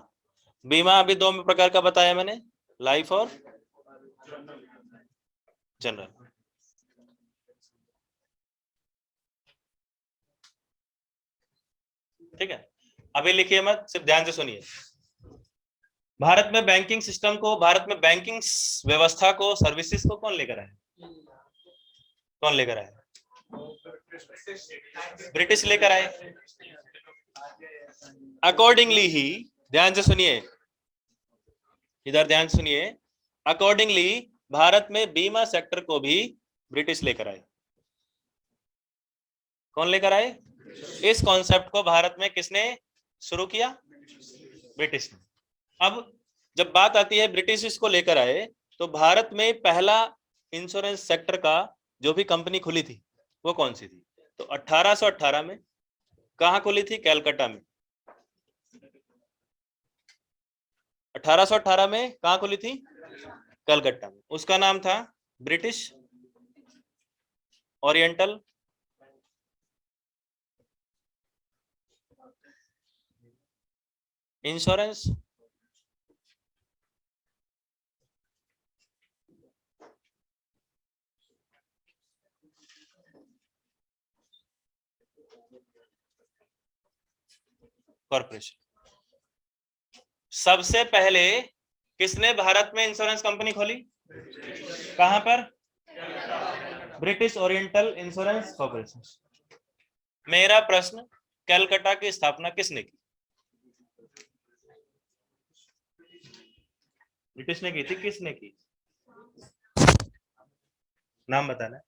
बीमा अभी दो प्रकार का बताया मैंने, लाइफ और जनरल। ठीक है, अभी लिखिए मत, सिर्फ ध्यान से सुनिए। भारत में बैंकिंग सिस्टम को, भारत में बैंकिंग व्यवस्था को, सर्विसेज को कौन लेकर आया? कौन लेकर आया? ब्रिटिश लेकर आए। अकॉर्डिंगली ही, ध्यान से सुनिए, इधर ध्यान से सुनिए, अकॉर्डिंगली भारत में बीमा सेक्टर को भी ब्रिटिश लेकर आए। कौन लेकर आए? इस कॉन्सेप्ट को भारत में किसने शुरू किया? ब्रिटिश ने। अब जब बात आती है ब्रिटिश इसको लेकर आए, तो भारत में पहला इंश्योरेंस सेक्टर का जो भी कंपनी खुली थी वो कौन सी थी? तो 1818 में कहां खुली थी? कलकत्ता में। 1818 में कहां खुली थी? कलकत्ता में। उसका नाम था ब्रिटिश ओरिएंटल इंश्योरेंस कॉर्पोरेशन। सबसे पहले किसने भारत में इंश्योरेंस कंपनी खोली? कहां पर? British oriental insurance corporation. मेरा प्रश्न, कलकत्ता की स्थापना किसने की? ब्रिटिश ने की थी, किसने की? नाम बताना।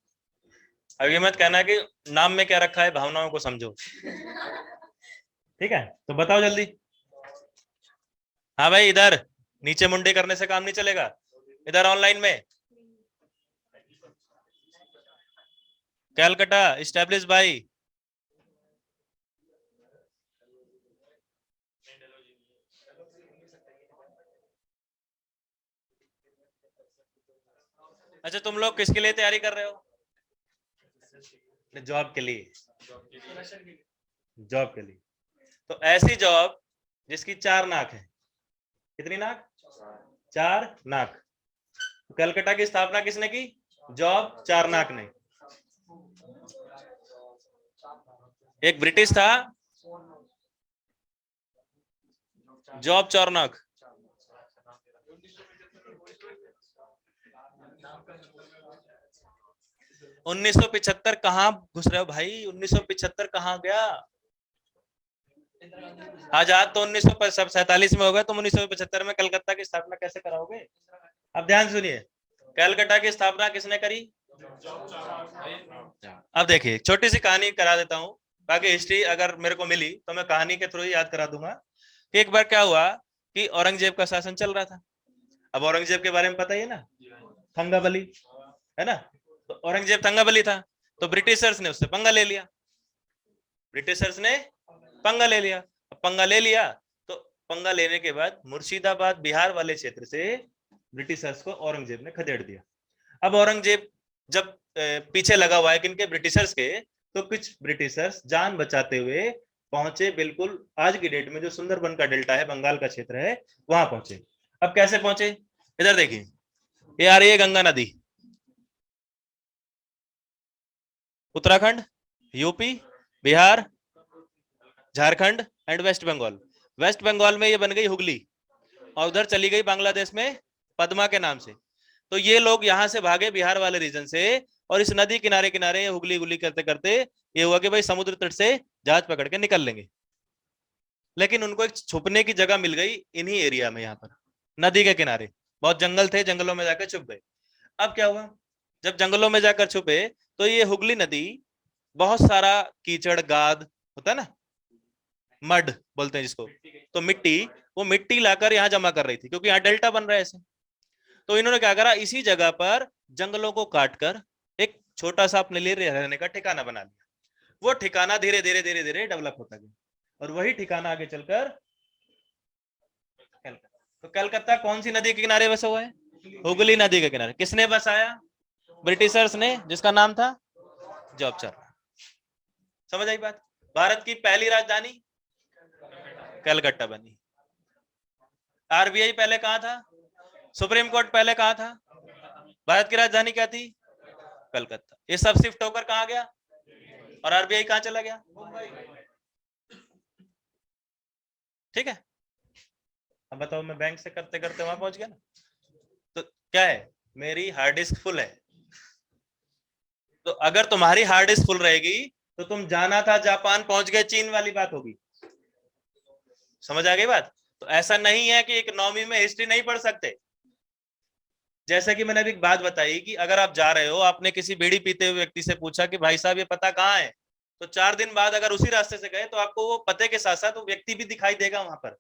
अब ये मत कहना कि नाम में क्या रखा है, भावनाओं को समझो। ठीक है, तो बताओ जल्दी। हाँ भाई, इधर नीचे मुंडे करने से काम नहीं चलेगा, इधर ऑनलाइन में। कलकत्ता एस्टैब्लिश बाय अच्छा, तुम लोग किसके लिए तैयारी कर रहे हो? जॉब के लिए। जॉब के लिए। तो ऐसी जॉब जिसकी 4 नाक है। कितनी नाक? 4 नाक। कलकत्ता की स्थापना किसने की? जॉब 4 नाक ने। एक ब्रिटिश था, जॉब 4 नाक। उन्नीस सौ 75 कहां घुस रहे हो भाई? 1975 कहां गया? आजाद तो 1947 में हो गया, तुम 1975 में कलकत्ता की स्थापना कैसे कराओगे? अब ध्यान सुनिए, कलकत्ता की स्थापना किसने करी? अब देखिए, छोटी सी कहानी करा देता हूं, बाकी हिस्ट्री अगर मेरे को मिली तो मैं कहानी के थ्रू ही याद करा दूंगा। कि एक बार क्या हुआ कि औरंगजेब का शासन चल रहा था। अब औरंगजेब के बारे में पता ही है ना, थंगाबली, है ना? तो औरंगजेब थंगाबली था, तो ब्रिटिशर्स ने उससे पंगा ले लिया। ब्रिटिशर्स ने पंगा ले लिया। पंगा ले लिया तो पंगा लेने के बाद मुर्शिदाबाद बिहार वाले क्षेत्र से ब्रिटिशर्स को औरंगजेब ने खदेड़ दिया। अब औरंगजेब जब पीछे लगा हुआ है किनके? ब्रिटिशर्स के। तो कुछ ब्रिटिशर्स जान बचाते हुए पहुंचे बिल्कुल आज की डेट में जो सुंदरबन का डेल्टा है, बंगाल का क्षेत्र है, वहां पहुंचे। अब कैसे पहुंचे? इधर देखिए, ये आ रही है गंगा नदी, Uttarakhand, UP, Bihar, Jharkhand and West Bengal. West Bengal में ये बन गई हुगली और उधर चली गई बांग्लादेश में पद्मा के नाम से। तो ये लोग यहां से भागे बिहार वाले रीजन से, और इस नदी किनारे किनारे हुगली गुली करते करते ये हुआ कि भाई समुद्र तट से जहाज पकड़ के निकल लेंगे। लेकिन उनको एक छुपने की जगह मिल गई इन्हीं एरिया में, यहाँ पर नदी के किनारे बहुत जंगल थे, जंगलों में जाकर छुप गए। अब क्या हुआ, जब जंगलों में जाकर छुपे तो ये हुगली नदी बहुत सारा कीचड़ गाद होता है ना, मड बोलते हैं जिसको, तो मिट्टी, वो मिट्टी लाकर यहाँ जमा कर रही थी, क्योंकि यहाँ डेल्टा बन रहा है ऐसे। तो इन्होंने क्या करा, इसी जगह पर जंगलों को काटकर एक छोटा सा अपने लिए रहने का ठिकाना बना लिया। वो ठिकाना धीरे धीरे धीरे धीरे डेवलप होता गया, और वही ठिकाना आगे चलकर तो कलकत्ता कौन सी नदी के किनारे बसा हुआ है? हुगली नदी के किनारे। किसने बसाया? ब्रिटिशर्स ने, जिसका नाम था जॉब चार्टर। समझ आई बात? भारत की पहली राजधानी कलकत्ता बनी। आरबीआई पहले कहाँ था? सुप्रीम कोर्ट पहले कहाँ था? भारत की राजधानी क्या थी? कलकत्ता। ये सब शिफ्ट होकर कहाँ गया? और आरबीआई कहाँ चला गया? ठीक है, अब बताओ, मैं बैंक से करते करते वहां पहुंच गया ना। तो क्या है, मेरी हार्ड डिस्क फुल है। तो अगर तुम्हारी हार्ड डिस्क फुल रहेगी तो तुम जाना था जापान, पहुंच गए चीन वाली बात होगी। समझ आ गई बात? तो ऐसा नहीं है कि इकोनॉमी में हिस्ट्री नहीं पढ़ सकते। जैसे कि मैंने अभी एक बात बताई कि अगर आप जा रहे हो, आपने किसी बीड़ी पीते हुए व्यक्ति से पूछा कि भाई साहब ये पता कहाँ है, तो 4 दिन बाद अगर उसी रास्ते से गए तो आपको वो पते के साथ साथ वो व्यक्ति भी दिखाई देगा वहां पर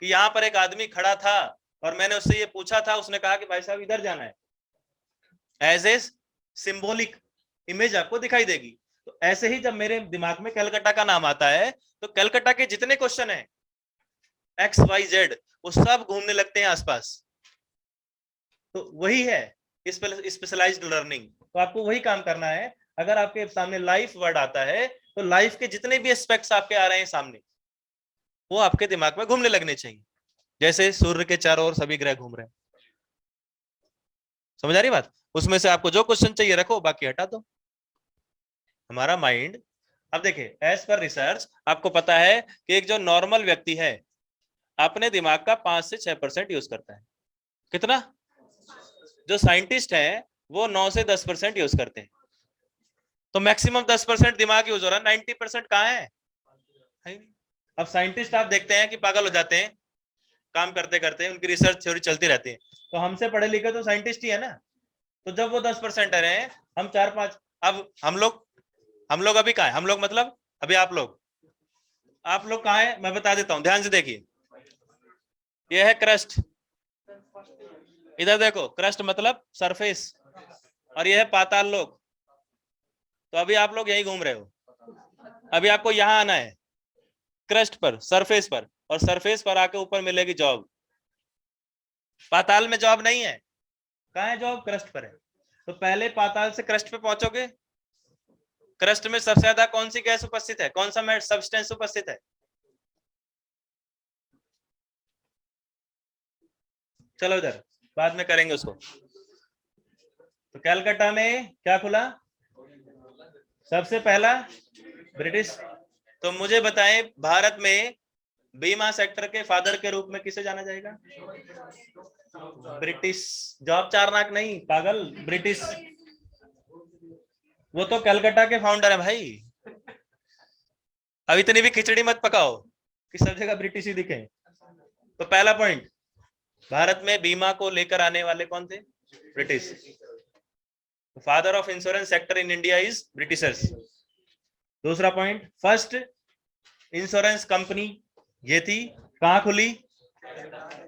कि यहाँ पर एक आदमी खड़ा था और मैंने उससे ये पूछा था, उसने कहा कि भाई साहब इधर जाना है। एज ए सिंबॉलिक इमेज आपको दिखाई देगी। तो ऐसे ही जब मेरे दिमाग में कलकत्ता का नाम आता है तो कलकत्ता के जितने क्वेश्चन है एक्स वाई जेड वो सब घूमने लगते हैं आसपास। तो वही है स्पेशलाइज्ड लर्निंग। तो आपको वही काम करना है। अगर आपके सामने लाइफ वर्ड आता है तो लाइफ के जितने भी एस्पेक्ट्स आपके आ रहे हैं सामने वो आपके दिमाग में घूमने लगने चाहिए, जैसे सूर्य के चारों ओर सभी ग्रह घूम रहे हैं। समझ आ रही बात? उसमें से आपको जो क्वेश्चन चाहिए रखो, बाकी हटा दो। हमारा माइंड, अब देखिए, एज पर रिसर्च आपको पता है कि एक जो नॉर्मल व्यक्ति है अपने दिमाग का 5 से 6% यूज करता है। कितना? जो साइंटिस्ट है वो 9 से 10% यूज करते हैं। तो मैक्सिमम 10% दिमाग यूज हो रहा है, 90% कहाँ है? अब साइंटिस्ट आप देखते हैं कि पागल हो जाते हैं काम करते करते, उनकी रिसर्च थ्योरी चलती रहती है। तो हमसे पढ़े लिखे तो साइंटिस्ट ही है ना। तो जब वो 10% रहे हैं, हम 4-5, अब हम लोग अभी कहाँ है? हम लोग मतलब अभी आप लोग कहाँ है मैं बता देता हूँ, ध्यान से देखिए। ये है क्रस्ट, इधर देखो, क्रस्ट मतलब सरफेस, और ये है पाताल लोक। तो अभी आप लोग यही घूम रहे हो। अभी आपको यहां आना है क्रस्ट पर, सरफेस पर, और सरफेस पर आके ऊपर मिलेगी जॉब। पाताल में जॉब नहीं है। कहाँ है जॉब? क्रस्ट पर है। तो पहले पाताल से क्रस्ट पे पहुंचोगे। क्रस्ट में सबसे ज्यादा कौन सी गैस उपस्थित है? कौन सा सब्सटेंस उपस्थित है? चलो इधर बाद में करेंगे उसको। तो कलकत्ता में क्या खुला? सबसे पहला ब्रिटिश। तो मुझे बताएं, भारत में बीमा सेक्टर के फादर के रूप में किसे जाना जाएगा? ब्रिटिश। जॉब चारनाक नहीं पागल, ब्रिटिश। वो तो कलकत्ता के फाउंडर है भाई। अब इतनी भी खिचड़ी मत पकाओ कि सब जगह ब्रिटिश ही दिखे। तो पहला पॉइंट, भारत में बीमा को लेकर आने वाले कौन थे? British. Father of insurance sector in India is Britishers. दूसरा पॉइंट, फर्स्ट इंश्योरेंस कंपनी ये थी, कहां खुली,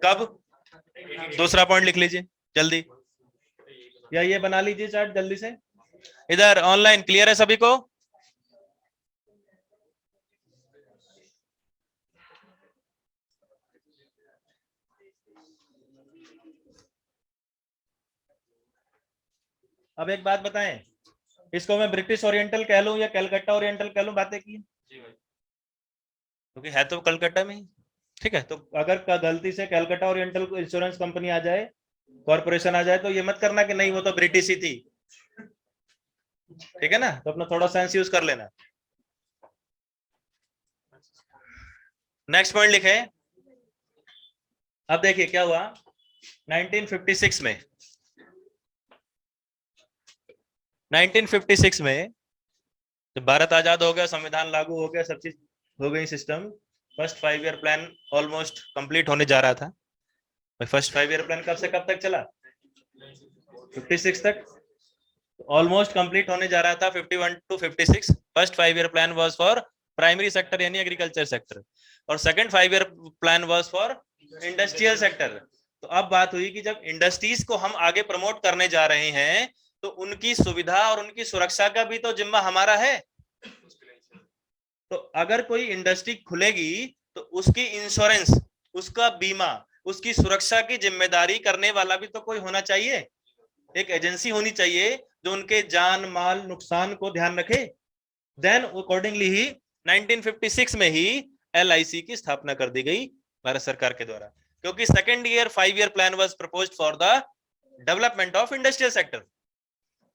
कब? दूसरा पॉइंट लिख लीजिए जल्दी, या ये बना लीजिए चार्ट जल्दी से। इधर ऑनलाइन क्लियर है सभी को? अब एक बात बताएं, इसको मैं ब्रिटिश ओरिएंटल कह लूं या कलकत्ता ओरिएंटल कह लूं? बातें की क्योंकि है तो कलकत्ता में ही। ठीक है, तो अगर गलती से कलकत्ता ओरिएंटल इंश्योरेंस कंपनी आ जाए, कॉर्पोरेशन आ जाए, तो ये मत करना कि नहीं वो तो ब्रिटिश ही थी। ठीक है ना? तो अपना थोड़ा सेंस यूज कर लेना। नेक्स्ट पॉइंट लिखे। अब देखिए क्या हुआ 1956 में। 1956 में जब भारत आजाद हो गया, संविधान लागू हो गया, सब चीज हो गई system, first 5 year plan almost complete होने जा रहा था। फर्स्ट 5 ईयर प्लान कब से कब तक चला? 56 तक। ऑलमोस्ट कंप्लीट होने जा रहा था 51 to 56। First 5 year plan was for primary sector यानी एग्रीकल्चर सेक्टर, और second 5 year plan was for industrial sector. तो अब बात हुई कि जब इंडस्ट्रीज को हम आगे प्रमोट करने जा रहे हैं तो उनकी सुविधा और उनकी सुरक्षा का भी तो जिम्मा हमारा है। तो अगर कोई इंडस्ट्री खुलेगी तो उसकी इंश्योरेंस, उसका बीमा, उसकी सुरक्षा की जिम्मेदारी करने वाला भी तो कोई होना चाहिए। एक एजेंसी होनी चाहिए जो उनके जान माल नुकसान को ध्यान रखे। देन अकॉर्डिंगली ही 1956 में ही LIC की स्थापना कर दी गई भारत सरकार के द्वारा, क्योंकि second year 5 year plan was proposed for the development of industrial sector.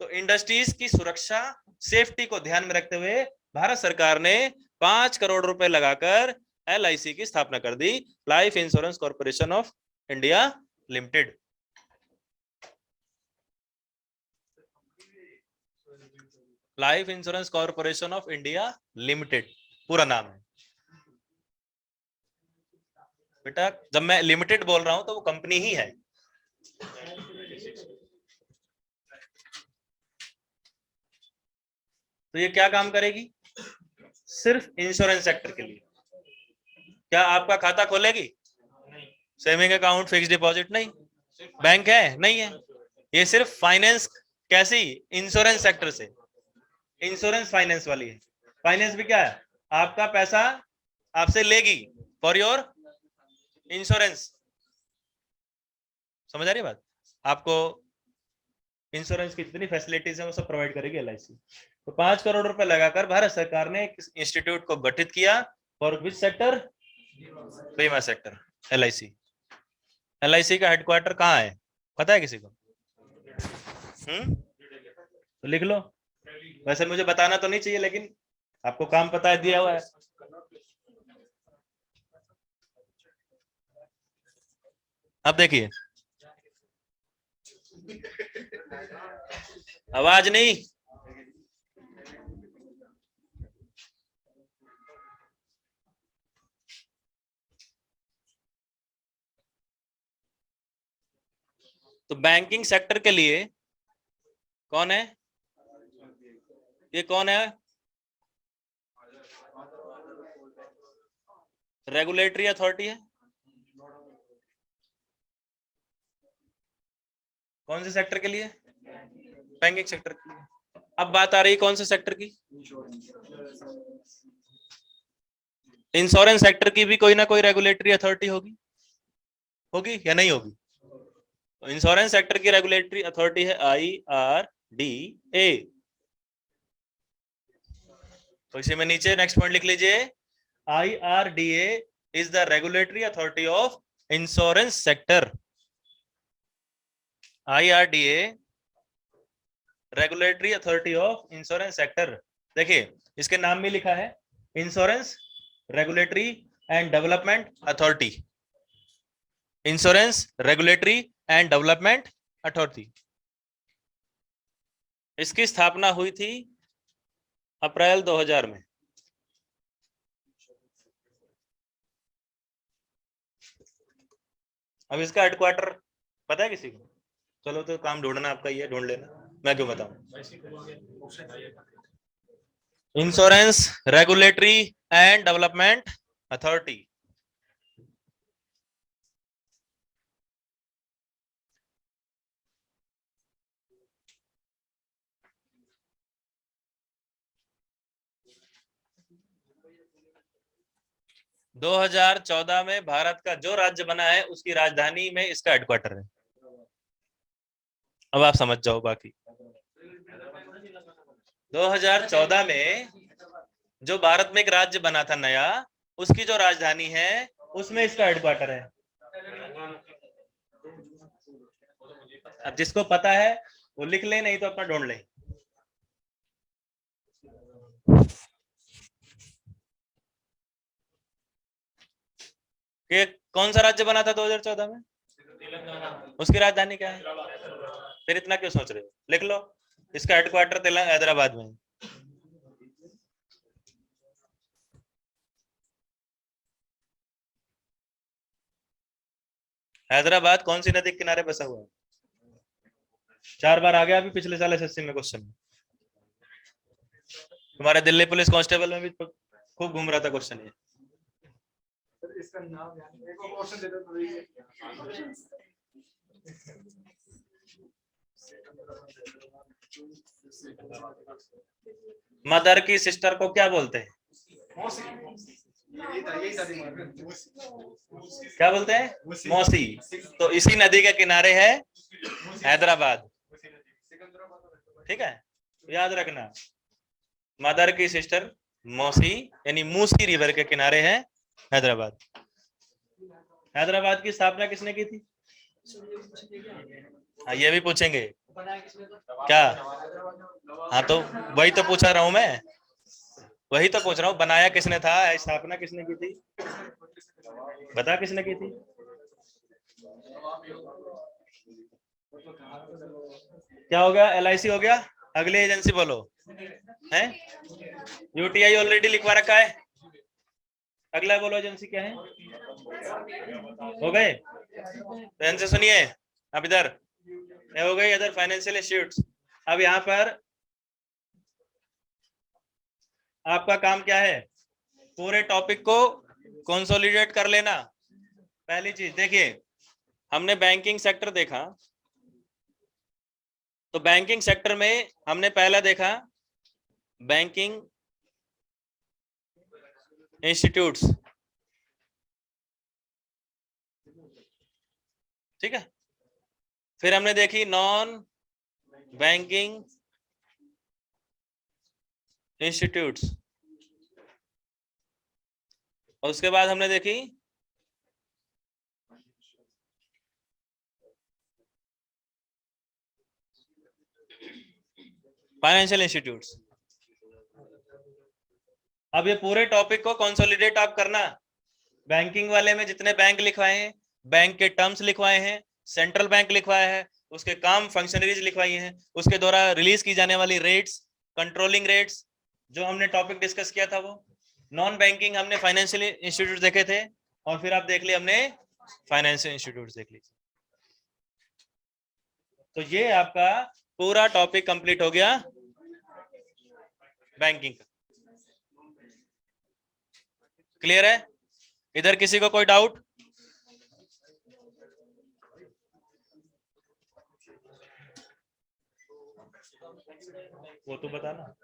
तो इंडस्ट्रीज की सुरक्षा, सेफ्टी को ध्यान में रखते हुए भारत सरकार ने 5 करोड़ रुपए लगाकर LIC की स्थापना कर दी, Life Insurance Corporation of India Limited. Life Insurance Corporation of India Limited पूरा नाम है बेटा। जब मैं लिमिटेड बोल रहा हूं तो वो कंपनी ही है। तो ये क्या काम करेगी? सिर्फ इंश्योरेंस सेक्टर के लिए। क्या आपका खाता खोलेगी? Saving account, fix deposit? नहीं। बैंक है? नहीं है। ये सिर्फ फाइनेंस। कैसी? इंश्योरेंस सेक्टर से। इंश्योरेंस फाइनेंस वाली है। फाइनेंस भी क्या है? आपका पैसा आपसे लेगी फॉर योर इंश्योरेंस। समझ आ रही बात? आपको इंश्योरेंस की जितनी फैसिलिटीज है वो सब प्रोवाइड करेगी LIC। तो 5 करोड़ रुपए लगाकर भारत सरकार ने एक इंस्टीट्यूट को गठित किया फॉर विच सेक्टर? बीमा सेक्टर, LIC। LIC का हेडक्वार्टर कहाँ है पता है किसी को? तो लिख लो। वैसे मुझे बताना तो नहीं चाहिए, लेकिन आपको काम पता है, दिया हुआ है। अब देखिए, आवाज नहीं। तो बैंकिंग सेक्टर के लिए कौन है? ये कौन है? रेगुलेटरी अथॉरिटी है। कौन से सेक्टर के लिए? बैंकिंग सेक्टर के लिए। अब बात आ रही है कौन से सेक्टर की? इंश्योरेंस सेक्टर की भी कोई ना कोई रेगुलेटरी अथॉरिटी होगी, होगी या नहीं होगी? तो इंश्योरेंस सेक्टर की रेगुलेटरी अथॉरिटी है IRDA। तो इसी में नीचे नेक्स्ट पॉइंट लिख लीजिए, IRDA is the regulatory authority of insurance sector. IRDA regulatory authority of insurance sector. देखिए इसके नाम में लिखा है insurance regulatory and development authority. Insurance regulatory and development authority. इसकी स्थापना हुई थी अप्रैल 2000 में। अब इसका हेडक्वार्टर पता है किसी को? चलो तो काम ढूंढना आपका ही है, ढूंढ लेना, मैं क्यों बताऊं। Insurance regulatory and development authority. – 2014 में भारत का जो राज्य बना है उसकी राजधानी में इसका हेडक्वार्टर है। अब आप समझ जाओ बाकी। 2014 में जो भारत में एक राज्य बना था नया, उसकी जो राजधानी है उसमें इसका हेडक्वार्टर है। अब जिसको पता है वो लिख ले, नहीं तो अपना ढूंढ ले। कि कौन सा राज्य बना था 2014 में? उसकी राजधानी क्या है? फिर इतना क्यों सोच रहे हो? लिख लो, इसका हेडक्वार्टर हैदराबाद में। हैदराबाद कौन सी नदी के किनारे बसा हुआ है? 4 बार आ गया अभी पिछले साल SSC में क्वेश्चन। तुम्हारे दिल्ली पुलिस कांस्टेबल में भी खूब घूम रहा था क्वेश्चन ये। इसका नाम यानी एक और ऑप्शन दे दो तो मदर की सिस्टर को क्या बोलते हैं? क्या बोलते हैं? मौसी। तो इसी नदी के किनारे है हैदराबाद। ठीक है, याद रखना, मदर की सिस्टर मौसी यानी मूसी रिवर के किनारे है हैदराबाद। हैदराबाद की स्थापना किसने की थी? हाँ, ये भी पूछेंगे क्या? हाँ, तो वही तो पूछा रहा हूं मैं, वही तो पूछ रहा हूँ, बनाया किसने था, स्थापना किसने की थी, बता किसने की थी? क्या हो गया? LIC हो गया। अगली एजेंसी बोलो। है UTI ऑलरेडी लिखवा रखा है। अगला बोलो एजेंसी क्या है? हो गए? ध्यान से सुनिए। अब इधर ये हो गई, इधर फाइनेंशियल इंस्टीट्यूट्स। अब यहाँ पर आपका काम क्या है? पूरे टॉपिक को कंसोलिडेट कर लेना। पहली चीज देखिए, हमने बैंकिंग सेक्टर देखा, तो बैंकिंग सेक्टर में हमने पहला देखा बैंकिंग इंस्टीट्यूट्स, ठीक है। फिर हमने देखी नॉन बैंकिंग इंस्टीट्यूट्स, और उसके बाद हमने देखी फाइनेंशियल इंस्टीट्यूट्स। अब ये पूरे टॉपिक को कंसोलिडेट आप करना। बैंकिंग वाले में जितने बैंक लिखवाए हैं, बैंक के टर्म्स लिखवाए हैं, सेंट्रल बैंक लिखवाया है, उसके काम फंक्शनरीज लिखवाई हैं, उसके द्वारा रिलीज की जाने वाली रेट्स, कंट्रोलिंग रेट्स, जो हमने टॉपिक डिस्कस किया था वो। नॉन बैंकिंग हमने फाइनेंशियल इंस्टीट्यूट देखे थे, और फिर आप देख लिए हमने फाइनेंशियल इंस्टीट्यूट देख ली। तो ये आपका पूरा टॉपिक कंप्लीट हो गया बैंकिंग का। क्लियर है? इधर किसी को कोई डाउट? वो तो बताना।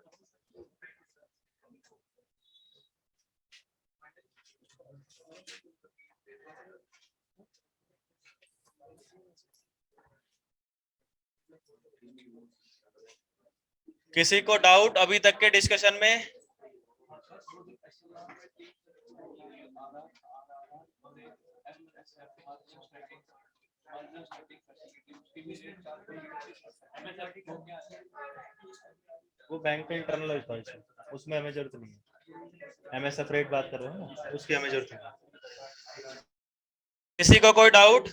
किसी को डाउट अभी तक के डिस्कशन में? वो बैंक का इंटरनल है, उसमें हमें जरूरत नहीं है। हमें सेपरेट बात कर रहे हो ना, उसकी हमें जरूरत नहीं। किसी को कोई डाउट?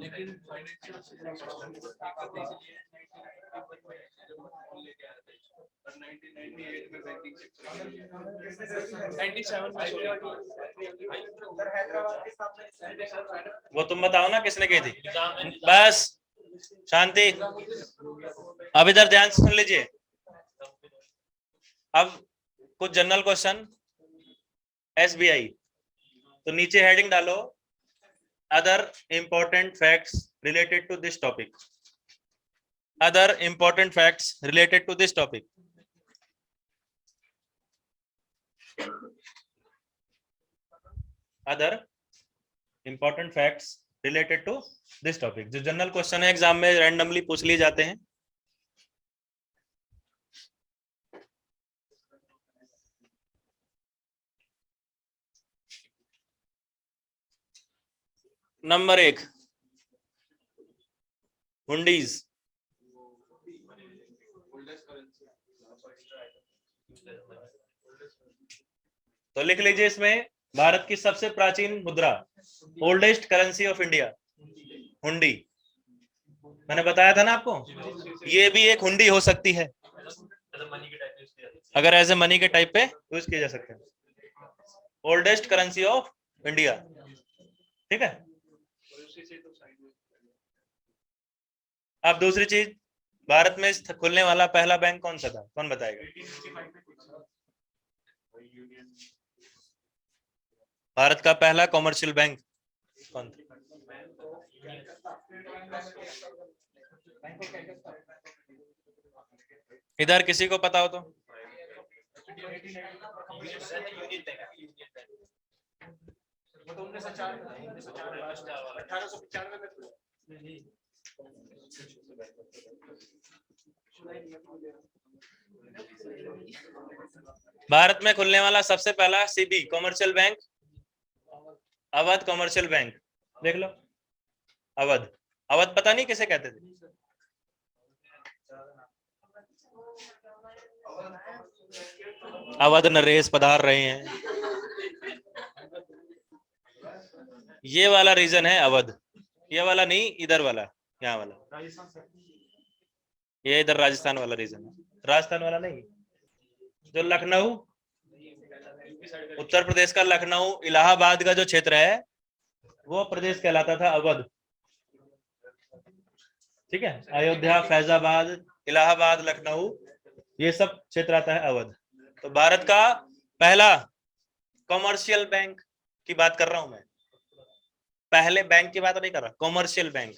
लेकिन फाइनेंशियल वो तुम बताओ ना किसने की थी? बस शांति। अब इधर ध्यान से सुन लीजिए। अब कुछ जनरल क्वेश्चन SBI, तो नीचे हेडिंग डालो other important facts related to this topic. Other important facts related to this topic. Other important facts related to this topic, जो जनरल क्वेश्चन है एग्जाम में रैंडमली पूछ लिए जाते हैं। नंबर 1 हुंडीज। तो लिख लीजिए इसमें भारत की सबसे प्राचीन मुद्रा, ओल्डेस्ट करेंसी ऑफ इंडिया, हुंडी। मैंने बताया था ना आपको, ये भी एक हुंडी हो सकती है अगर एज ए मनी के टाइप पे यूज किया जा सकता है। ओल्डेस्ट करेंसी ऑफ इंडिया, ठीक है। अब दूसरी चीज, भारत में खुलने वाला पहला बैंक कौन सा था? कौन बताएगा? भारत का पहला कॉमर्शियल बैंक कौन था? इधर किसी को पता हो तो? भारत में खुलने वाला सबसे पहला CB commercial bank Awadh commercial bank, देख लो अवध। अवध पता नहीं किसे कहते थे? अवध नरेश पधार रहे हैं। ये वाला रीजन है अवध, ये वाला नहीं, इधर वाला, यहाँ वाला, ये इधर राजस्थान वाला रीजन है, राजस्थान वाला नहीं। जो लखनऊ, उत्तर प्रदेश का लखनऊ इलाहाबाद का जो क्षेत्र है वो प्रदेश कहलाता था अवध। ठीक है, अयोध्या, फैजाबाद, इलाहाबाद, लखनऊ, ये सब क्षेत्र आता है अवध। तो भारत का पहला कॉमर्शियल बैंक की बात कर रहा हूं मैं, पहले बैंक की बात नहीं कर रहा, commercial bank,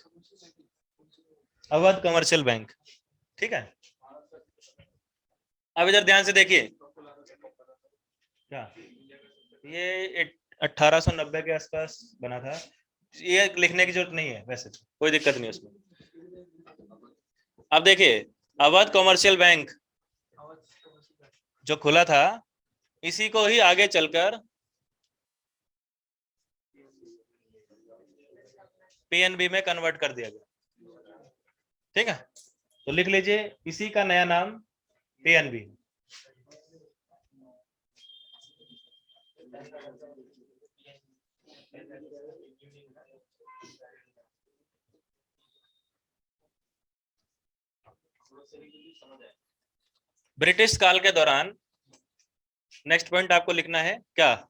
Awadh commercial bank. ठीक है, अब इधर ध्यान से देखिए, क्या ये 1890 के आसपास बना था, ये लिखने की जरूरत नहीं है, वैसे कोई दिक्कत नहीं उसमें। अब देखिए, अवध कॉमर्शियल बैंक जो खुला था, इसी को ही आगे चलकर पीएनबी में कन्वर्ट कर दिया गया। ठीक है, तो लिख लीजिए, इसी का नया नाम पीएनबी। ब्रिटिश काल के दौरान, नेक्स्ट पॉइंट आपको लिखना है क्या,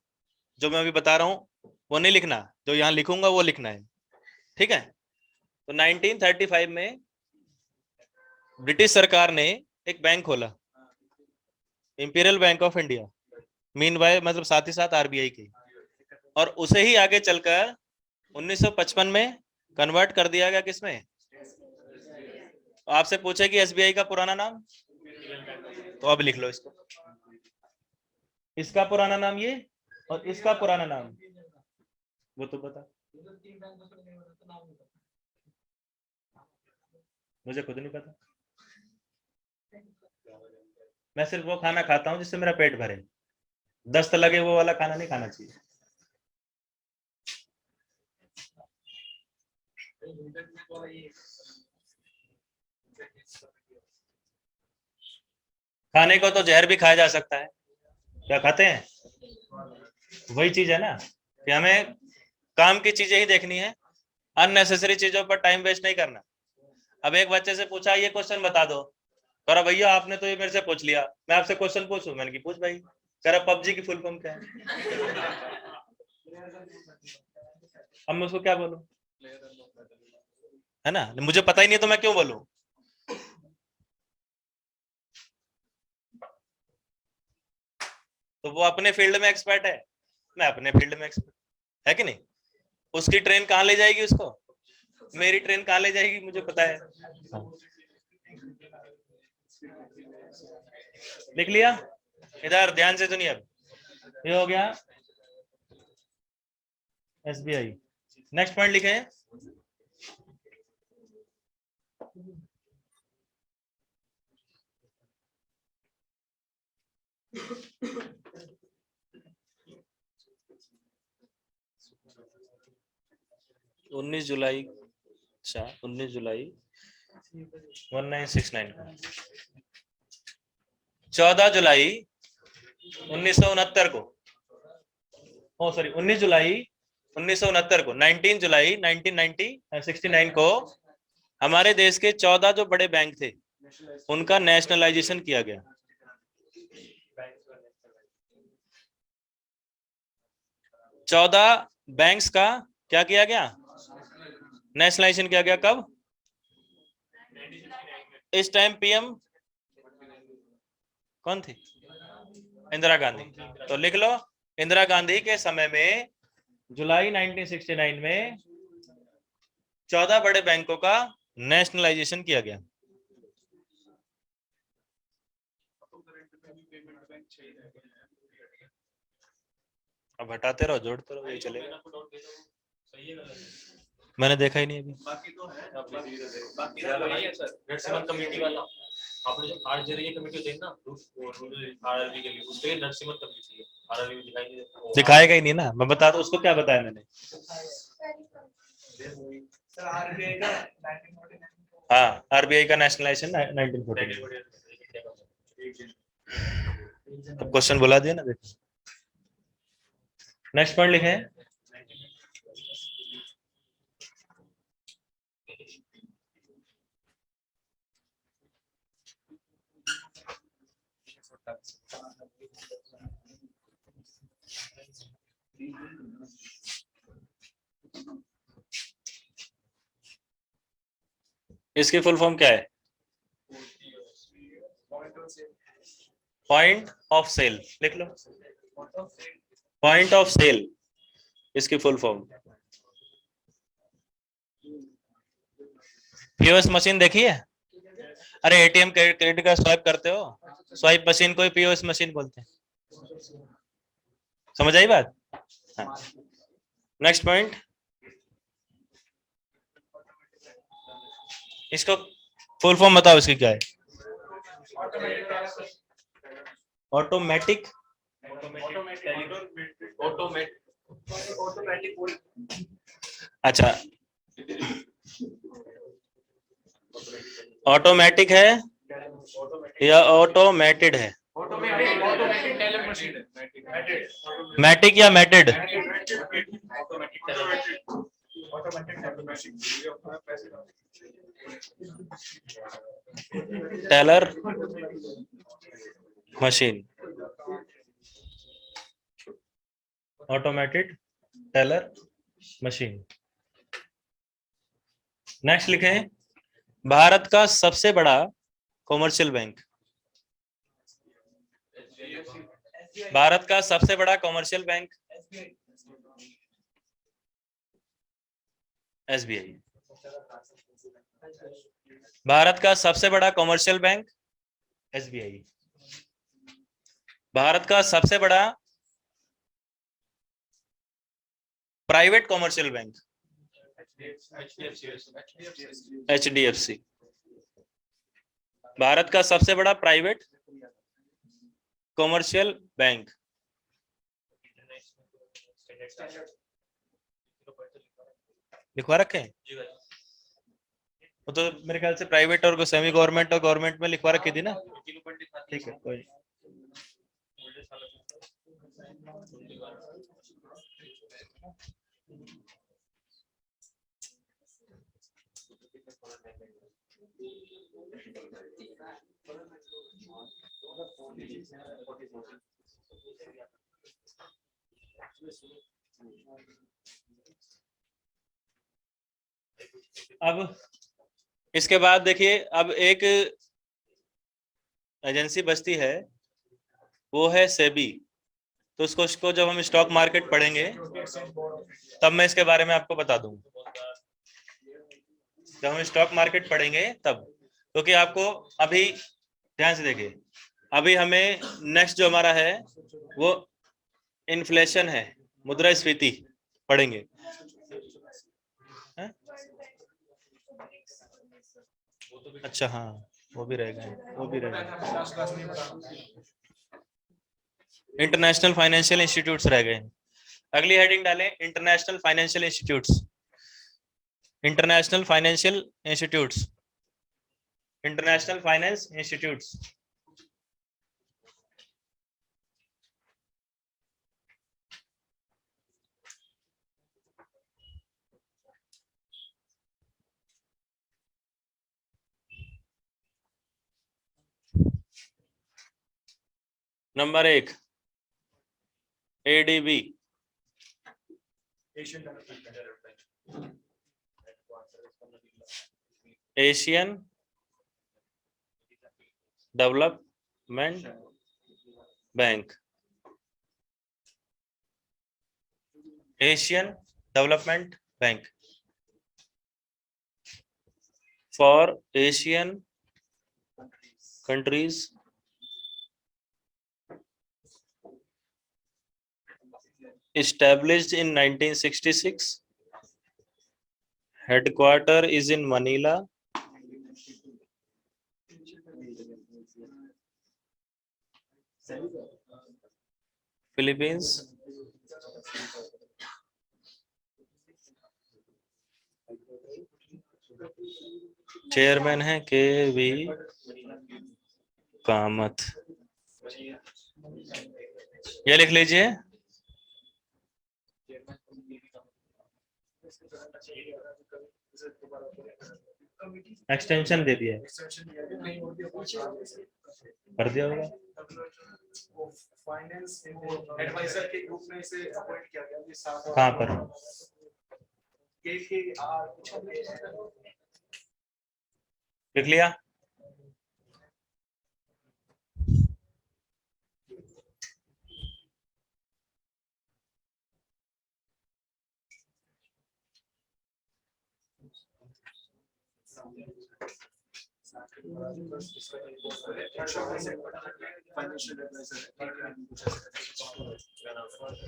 जो मैं अभी बता रहा हूं वो नहीं लिखना, जो यहां लिखूंगा वो लिखना है। ठीक है, तो 1935 में ब्रिटिश सरकार ने एक बैंक खोला, imperial bank of India, meanwhile मतलब साथ ही साथ आरबीआई की, और उसे ही आगे चलकर 1955 में कन्वर्ट कर दिया गया किसमें? आपसे पूछे कि एसबीआई का पुराना नाम, तो अब लिख लो इसको, इसका पुराना नाम ये और इसका पुराना नाम वो तो बता, मुझे खुद नहीं पता। मैं सिर्फ वो खाना खाता हूं जिससे मेरा पेट भरे, दस्त लगे वो वाला खाना नहीं खाना चाहिए। खाने को तो जहर भी खाया जा सकता है, क्या खाते हैं? वही चीज है ना कि हमें काम की चीजें ही देखनी है, अननेसेसरी चीजों पर टाइम वेस्ट नहीं करना। अब एक बच्चे से पूछा ये क्वेश्चन बता दो, कह रहा भैया आपने तो ये मेरे से पूछ लिया, मैं आपसे क्वेश्चन पूछूं? मैंने की पूछ भाई। कह रहा पबजी की फुल फॉर्म क्या है? अब मैं उसको क्या बोलूं, है ना, मुझे पता ही नहीं तो मैं क्यों बोलूं? तो वो अपने फील्ड में एक्सपर्ट है, मैं अपने फील्ड में एक्सपर्ट, है कि नहीं? उसकी ट्रेन कहाँ ले जाएगी उसको, मेरी ट्रेन कहाँ ले जाएगी मुझे पता है। लिख लिया? इधर ध्यान से सुनिए, अब ये हो गया एसबीआई। नेक्स्ट पॉइंट लिखे हैं, उन्नीस जुलाई 1969 को, 14 जुलाई 1969 को, ओ सॉरी 19 जुलाई 1969 को, 19 जुलाई 1969 को हमारे देश के 14 जो बड़े बैंक थे उनका नेशनलाइजेशन किया गया। चौदह बैंक्स का क्या किया गया? नेशनलाइजेशन किया गया। कब? इस टाइम पीएम कौन थी? इंदिरा गांधी। तो लिख लो, इंदिरा गांधी के समय में जुलाई 1969 में 14 बड़े बैंकों का नेशनलाइजेशन किया गया। अब हटाते रहो जोड़ते रहो, ये चलेगा। मैंने देखा ही नहीं अभी। बाकी तो है, बाकी यही है सर, नरसिम्हा कमेटी वाला। आपने जो आरजेडी कमेटी होती है ना, आरआरबी के लिए, उसके लिए नरसिम्हा कमेटी है। आरआरबी में दिखाई नहीं देता। दिखाएगा ही नहीं ना, मैं बता रहा हूँ उसको क्या बताया मैंने। सर आरबीआई का 1949 हाँ, आरबीआई का नेशनलाइजेशन 1949। अब क्वेश्चन बुला दिया ना, देखो। नेक्स्ट पॉइंट लिखे हैं। इसकी फुल फॉर्म क्या है? पॉइंट ऑफ सेल, लिख लो। पॉइंट ऑफ सेल, इसकी फुल फॉर्म। पीओएस मशीन देखी है? अरे एटीएम क्रेडिट कार्ड स्वाइप करते हो, स्वाइप मशीन को ही पीओएस मशीन बोलते हैं। समझ आई बात? हाँ। नेक्स्ट पॉइंट, इसको फुल फॉर्म बताओ, इसकी क्या है? ऑटोमेटिक अच्छा, ऑटोमेटिक है या ऑटोमेटेड है? ऑटोमेटिक टेलर मशीन है। मैटिक या matted? Teller machine, automated teller machine. Next लिखें, भारत का सबसे बड़ा कॉमर्शियल बैंक। भारत का सबसे बड़ा कॉमर्शियल बैंक एसबीआई। भारत का सबसे बड़ा कॉमर्शियल बैंक एसबीआई। भारत का सबसे बड़ा private commercial bank HDFC. Bharat का सबसे बड़ा प्राइवेट कॉमर्शियल बैंक। लिखवा रखे हैं वो तो मेरे ख्याल से प्राइवेट और सेमी गवर्नमेंट और गवर्नमेंट में लिखवा रखी थी ना। ठीक है, कोई अब इसके बाद देखिए, अब एक एजेंसी बचती है, वो है सेबी। तो उसको जब हम स्टॉक मार्केट पढ़ेंगे तब मैं इसके बारे में आपको बता दूंगा। जब हम स्टॉक मार्केट पढ़ेंगे तब, क्योंकि आपको अभी ध्यान से देखिए, अभी हमें नेक्स्ट जो हमारा है वो इन्फ्लेशन है, मुद्रास्फीति पढ़ेंगे। अच्छा हाँ, वो भी रहेगा, वो भी रहेगा। इंटरनेशनल फाइनेंशियल इंस्टीट्यूट्स रह गए। अगली हेडिंग डालें, international financial institutes. International financial institutes, international finance institutes. Number 1 ADB, Asian development bank. Asian development bank for Asian countries established in 1966 headquarter is in Manila, Philippines. Chairman है के we Kamat. ये लिख लीजिए। Extension दे दिया है। कर दिया होगा। फाइनेंस एडवाइजर के ग्रुप में से अपॉइंट किया गया ये साफ कहाँ पर? लिख लिया।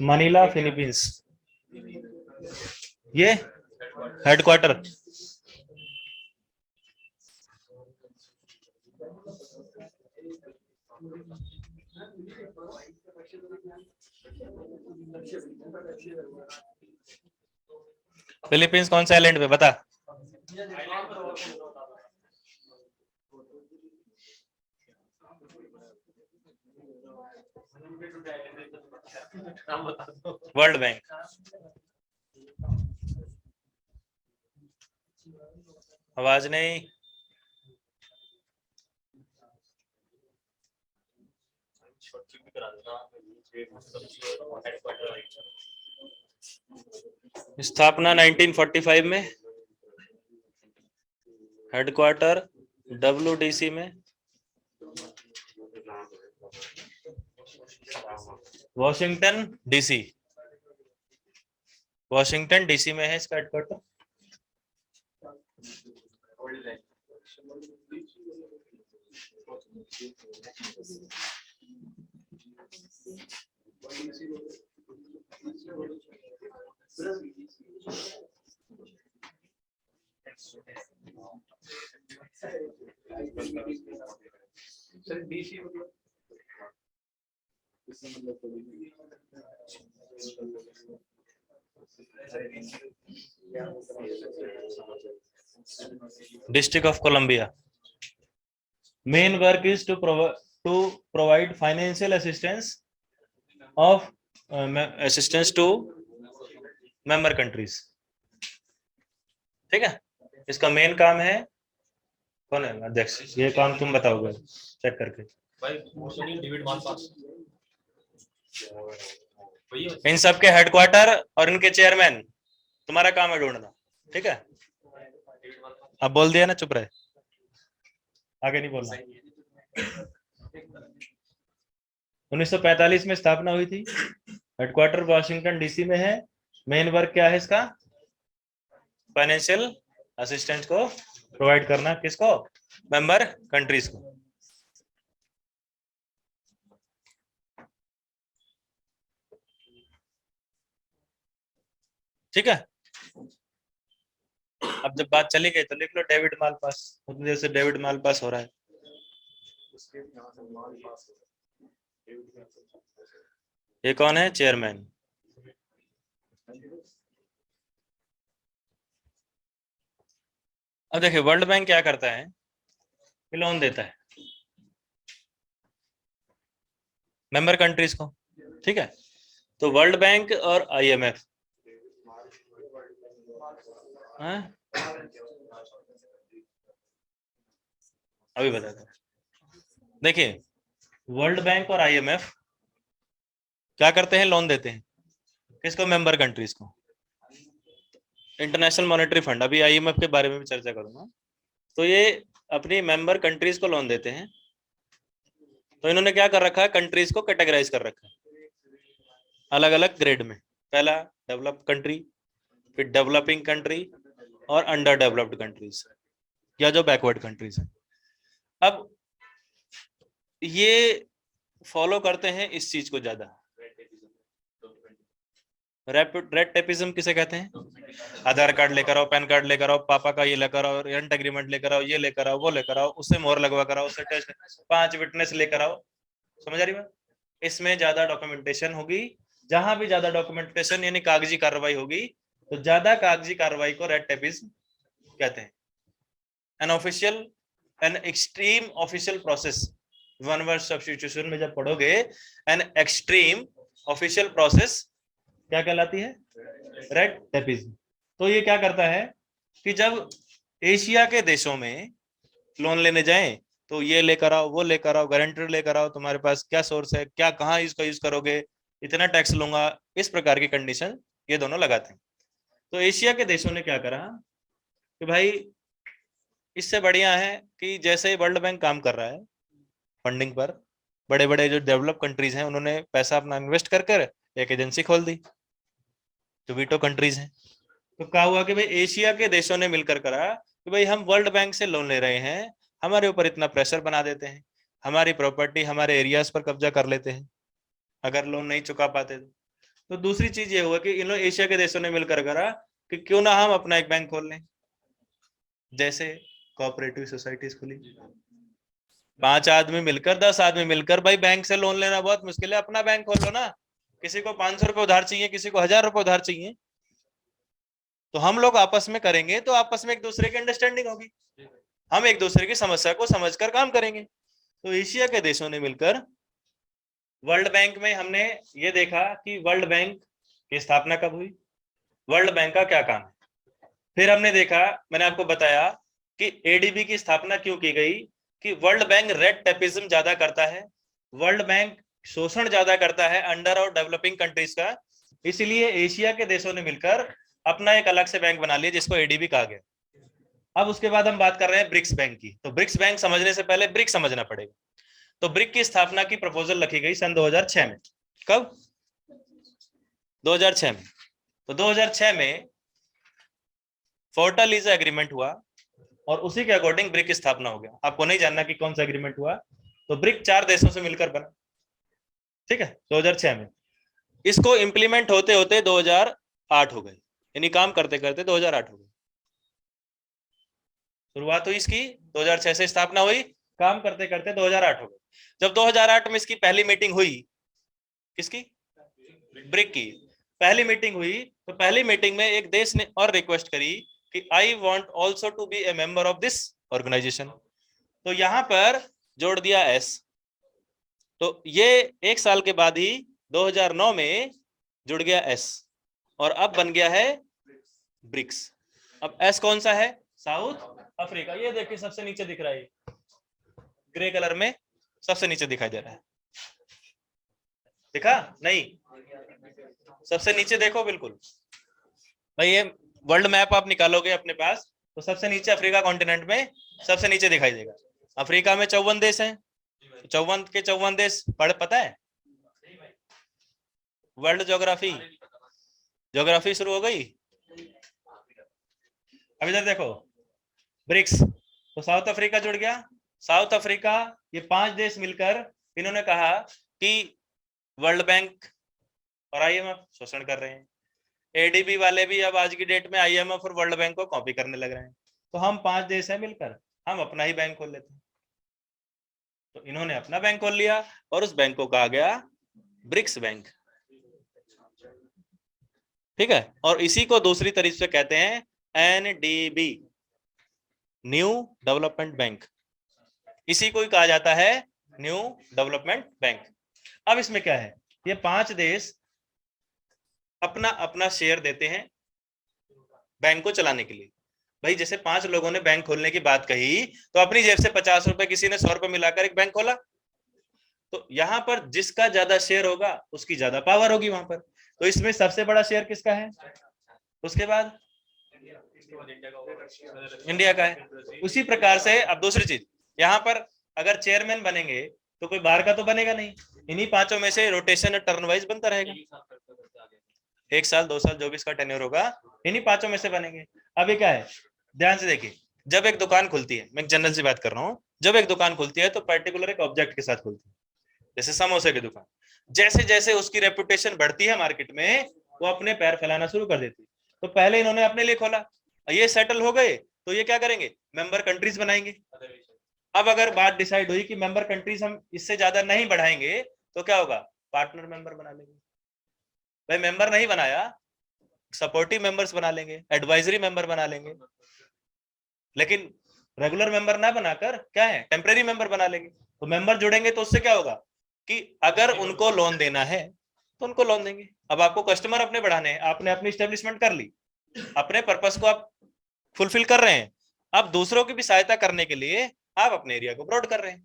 मनीला फिलीपींस, ये हेडक्वार्टर। फिलीपींस कौन सा आइलैंड पे बता? World Bank. आवाज नहीं। स्थापना 1945 में, हेडक्वार्टर WDC में, वॉशिंगटन DC। वॉशिंगटन DC में है इसका headquarter. District of Columbia. Main work is to provide financial assistance to member countries. ठीक है, इसका मेन काम है। कौन है अध्यक्ष? ये काम तुम बताओगे चेक करके। भाई डेविड मालपास, इन सब के हेडक्वार्टर और इनके चेयरमैन, तुम्हारा काम है ढूंढना। ठीक है, अब बोल दिया ना, चुप रहे, आगे नहीं बोलना। 1945 में स्थापना हुई थी। हेडक्वार्टर वॉशिंगटन DC में है। मेन वर्क क्या है इसका? फाइनेंशियल असिस्टेंस को प्रोवाइड करना। किसको? मेंबर कंट्रीज को। ठीक है, अब जब बात चली गई तो लिख लो डेविड मालपास। उतनी देर से डेविड मालपास हो रहा है। ये कौन है? चेयरमैन। अब देखिए वर्ल्ड बैंक क्या करता है, लोन देता है मेंबर कंट्रीज को। ठीक है, तो वर्ल्ड बैंक और IMF, अभी बताता हूं। देखिए वर्ल्ड बैंक और IMF क्या करते हैं? लोन देते हैं। किसको? मेंबर कंट्रीज को। इंटरनेशनल मॉनेटरी फंड, अभी IMF के बारे में भी चर्चा करूंगा। तो ये अपनी मेंबर कंट्रीज को लोन देते हैं। तो इन्होंने क्या कर रखा है? कंट्रीज को कैटेगराइज कर रखा है अलग अलग ग्रेड में। पहला डेवलप्ड कंट्री, फिर डेवलपिंग कंट्री और अंडर डेवलप्ड कंट्रीज, या जो बैकवर्ड कंट्रीज है। अब ये फॉलो करते हैं इस चीज को ज्यादा। रेड टेपिज्म किसे कहते हैं? आधार कार्ड लेकर आओ, पैन कार्ड लेकर आओ, पापा का ये लेकर आओ, रेंट एग्रीमेंट लेकर आओ, ये लेकर आओ, वो लेकर आओ, उससे मोहर लगवा कर आओ, उससे टेस्ट, 5 विटनेस लेकर आओ। समझ आ रही बात? इसमें ज्यादा डॉक्यूमेंटेशन होगी। जहां भी ज्यादा डॉक्यूमेंटेशन यानी कागजी कार्रवाई होगी, तो ज्यादा कागजी कार्रवाई को रेड टेपिज्म कहते हैं। An official an extreme official process, one word substitution में जब पढ़ोगे, एन एक्सट्रीम ऑफिशियल प्रोसेस क्या कहलाती है? Red tapism. तो ये क्या करता है कि जब एशिया के देशों में लोन लेने जाएं, तो ये लेकर आओ, वो लेकर आओ, गारंटर लेकर आओ, तुम्हारे पास क्या सोर्स है, क्या कहाँ इसका यूज करोगे, इतना टैक्स लूंगा, इस प्रकार की कंडीशन ये दोनों लगाते हैं। तो एशिया के देशों ने क्या करा कि भाई इससे बढ़िया है कि जैसे ही वर्ल्ड बैंक काम कर रहा है फंडिंग पर, बड़े बड़े जो डेवलप कंट्रीज हैं उन्होंने पैसा अपना इन्वेस्ट कर कर एक एजेंसी खोल दी, जो वीटो कंट्रीज हैं। तो क्या हुआ कि भाई एशिया के देशों ने मिलकर करा कि भाई हम वर्ल्ड बैंक से लोन ले रहे हैं, हमारे ऊपर इतना प्रेशर बना देते हैं, हमारी प्रॉपर्टी हमारे एरियाज पर कब्जा कर लेते हैं अगर लोन नहीं चुका पाते तो दूसरी चीज ये हुआ कि इन एशिया के देशों ने मिलकर करा कि क्यों ना हम अपना एक बैंक खोल लें। जैसे कोऑपरेटिव सोसाइटीज खुली, 5 आदमी मिलकर, 10 आदमी मिलकर, भाई बैंक से लोन लेना बहुत मुश्किल है, अपना बैंक खोल लो ना। किसी को 500 रुपए उधार चाहिए, किसी को 1000 रुपए उधार चाहिए, तो हम लोग आपस में करेंगे तो आपस में एक दूसरे की अंडरस्टैंडिंग होगी, हम एक दूसरे की समस्या को समझकर काम करेंगे। तो एशिया के देशों ने मिलकर वर्ल्ड बैंक में हमने ये देखा कि वर्ल्ड बैंक की स्थापना कब हुई, वर्ल्ड बैंक का क्या काम है। फिर हमने देखा, मैंने आपको बताया कि एडीबी की स्थापना क्यों की गई, कि वर्ल्ड बैंक रेड टेपिज्म ज्यादा करता है, वर्ल्ड बैंक शोषण ज्यादा करता है अंडर और डेवलपिंग कंट्रीज का, इसलिए एशिया के देशों ने मिलकर अपना एक अलग से बैंक बना लिया जिसको एडीबी कहा गया। अब उसके बाद हम बात कर रहे हैं ब्रिक्स बैंक की। तो ब्रिक्स बैंक समझने से पहले ब्रिक समझना पड़ेगा। तो ब्रिक की स्थापना की प्रपोजल रखी गई सन 2006 में। कब? 2006 में। तो 2006 में फोर्टालीजा एग्रीमेंट हुआ और उसी के अकॉर्डिंग ब्रिक की स्थापना हो गया। आपको नहीं जानना कि कौन सा एग्रीमेंट हुआ, तो ब्रिक 4 देशों से मिलकर बना, ठीक है, 2006 में। इसको इंप्लीमेंट होते होते 2008 हो गए, यानी काम करते करते 2008 हो गए। शुरुआत हुई इसकी 2006 से, स्थापना हुई, काम करते करते 2008 हो गए। जब 2008 में इसकी पहली मीटिंग हुई, किसकी? ब्रिक की पहली मीटिंग हुई, तो पहली मीटिंग में एक देश ने और रिक्वेस्ट करी कि I want also to be a member of this organisation. तो यहां पर जोड़ दिया एस। तो ये 1 साल के बाद ही 2009 में जुड़ गया एस और अब बन गया है ब्रिक्स। अब एस कौन सा है? South Africa. ये देखिए सबसे नीचे दिख रहा है, ग्रे कलर में सबसे नीचे दिखाई दे रहा है, दिखा नहीं? सबसे नीचे देखो, बिल्कुल भाई, ये वर्ल्ड मैप आप निकालोगे अपने पास तो सबसे नीचे अफ्रीका कॉन्टिनेंट में सबसे नीचे दिखाई देगा। अफ्रीका में 54 देश हैं, 54 के 54 देश पता है? वर्ल्ड ज्योग्राफी शुरू हो गई। अब इधर देखो, ब्रिक्स, तो साउथ अफ्रीका जुड़ गया। साउथ अफ्रीका, ये 5 देश मिलकर इन्होंने कहा कि वर्ल्ड बैंक और आईएमएफ शोषण कर रहे हैं। एडीबी वाले भी अब आज की डेट में आईएमएफ और वर्ल्ड बैंक को कॉपी करने लग रहे हैं, तो हम 5 देश हैं मिलकर हम अपना ही बैंक खोल लेते हैं। तो इन्होंने अपना बैंक खोल लिया और उस बैंक को कहा गया ब्रिक्स बैंक, ठीक है। और इसी को दूसरी तरीके से कहते हैं एनडीबी, न्यू डेवलपमेंट बैंक। इसी को ही कहा जाता है न्यू डेवलपमेंट बैंक। अब इसमें क्या है, ये 5 देश अपना अपना शेयर देते हैं बैंक को चलाने के लिए। भाई जैसे 5 लोगों ने बैंक खोलने की बात कही, तो अपनी जेब से 50 रुपए, किसी ने 100 रुपए मिलाकर एक बैंक खोला। तो यहां पर जिसका ज्यादा शेयर होगा उसकी ज्यादा पावर होगी वहां पर। तो इसमें सबसे बड़ा शेयर किसका है? उसके बाद इंडिया का है। उसी प्रकार से अब दूसरी चीज, यहाँ पर अगर चेयरमैन बनेंगे तो कोई बाहर का तो बनेगा नहीं, इन्हीं 5 में से रोटेशन टर्न वाइज बनता रहेगा। 1 साल 2 साल जो भी इसका टेन्योर होगा, इन्हीं 5 में से बनेंगे। अभी क्या है, ध्यान से देखिए, जब एक दुकान खुलती है, मैं जनरल से बात कर रहा हूँ, जब एक दुकान खुलती है तो पर्टिकुलर एक ऑब्जेक्ट के साथ खुलती है। जैसे समोसे की दुकान, जैसे जैसे उसकी रेपुटेशन बढ़ती है मार्केट में, वो अपने पैर फैलाना शुरू कर देती। तो पहले इन्होंने अपने लिए खोला, ये सेटल हो गए तो ये क्या करेंगे, मेंबर कंट्रीज बनाएंगे। अब अगर बात डिसाइड हुई कि मेंबर कंट्रीज हम इससे ज्यादा नहीं बढ़ाएंगे तो क्या होगा, पार्टनर मेंबर बना लेंगे। भाई मेंबर नहीं बनाया, सपोर्टिव मेंबर्स बना लेंगे, एडवाइजरी मेंबर बना लेंगे, लेकिन रेगुलर मेंबर ना बनाकर क्या है, टेम्परेरी मेंबर बना लेंगे। तो मेंबर जुड़ेंगे तो उससे क्या होगा कि अगर उनको लोन देना है तो उनको लोन देंगे। अब आपको कस्टमर अपने बढ़ाने हैं, आपने अपनी स्टेब्लिशमेंट कर ली, अपने पर्पस को आप फुलफिल कर रहे हैं, अब दूसरों की भी सहायता करने के लिए आप अपने एरिया को ब्रॉड कर रहे हैं,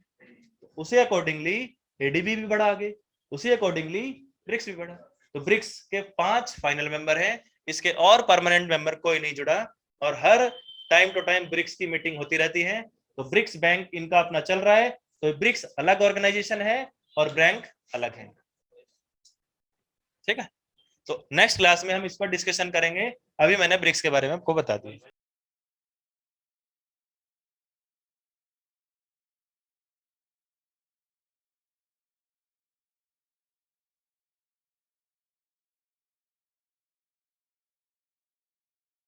उसे अकॉर्डिंगली एडीबी भी बढ़ा आगे, उसी अकॉर्डिंगली ब्रिक्स भी बढ़ा। तो ब्रिक्स के 5 फाइनल मेंबर हैं, इसके और परमानेंट मेंबर कोई नहीं जुड़ा, और हर टाइम टू टाइम ब्रिक्स की मीटिंग होती रहती है। तो ब्रिक्स बैंक इनका अपना चल रहा है, तो ब्रिक्स अलग ऑर्गेनाइजेशन है और बैंक अलग है। ठीक है, तो नेक्स्ट क्लास में हम इस पर डिस्कशन करेंगे। अभी मैंने ब्रिक्स के बारे में आपको बता दिया।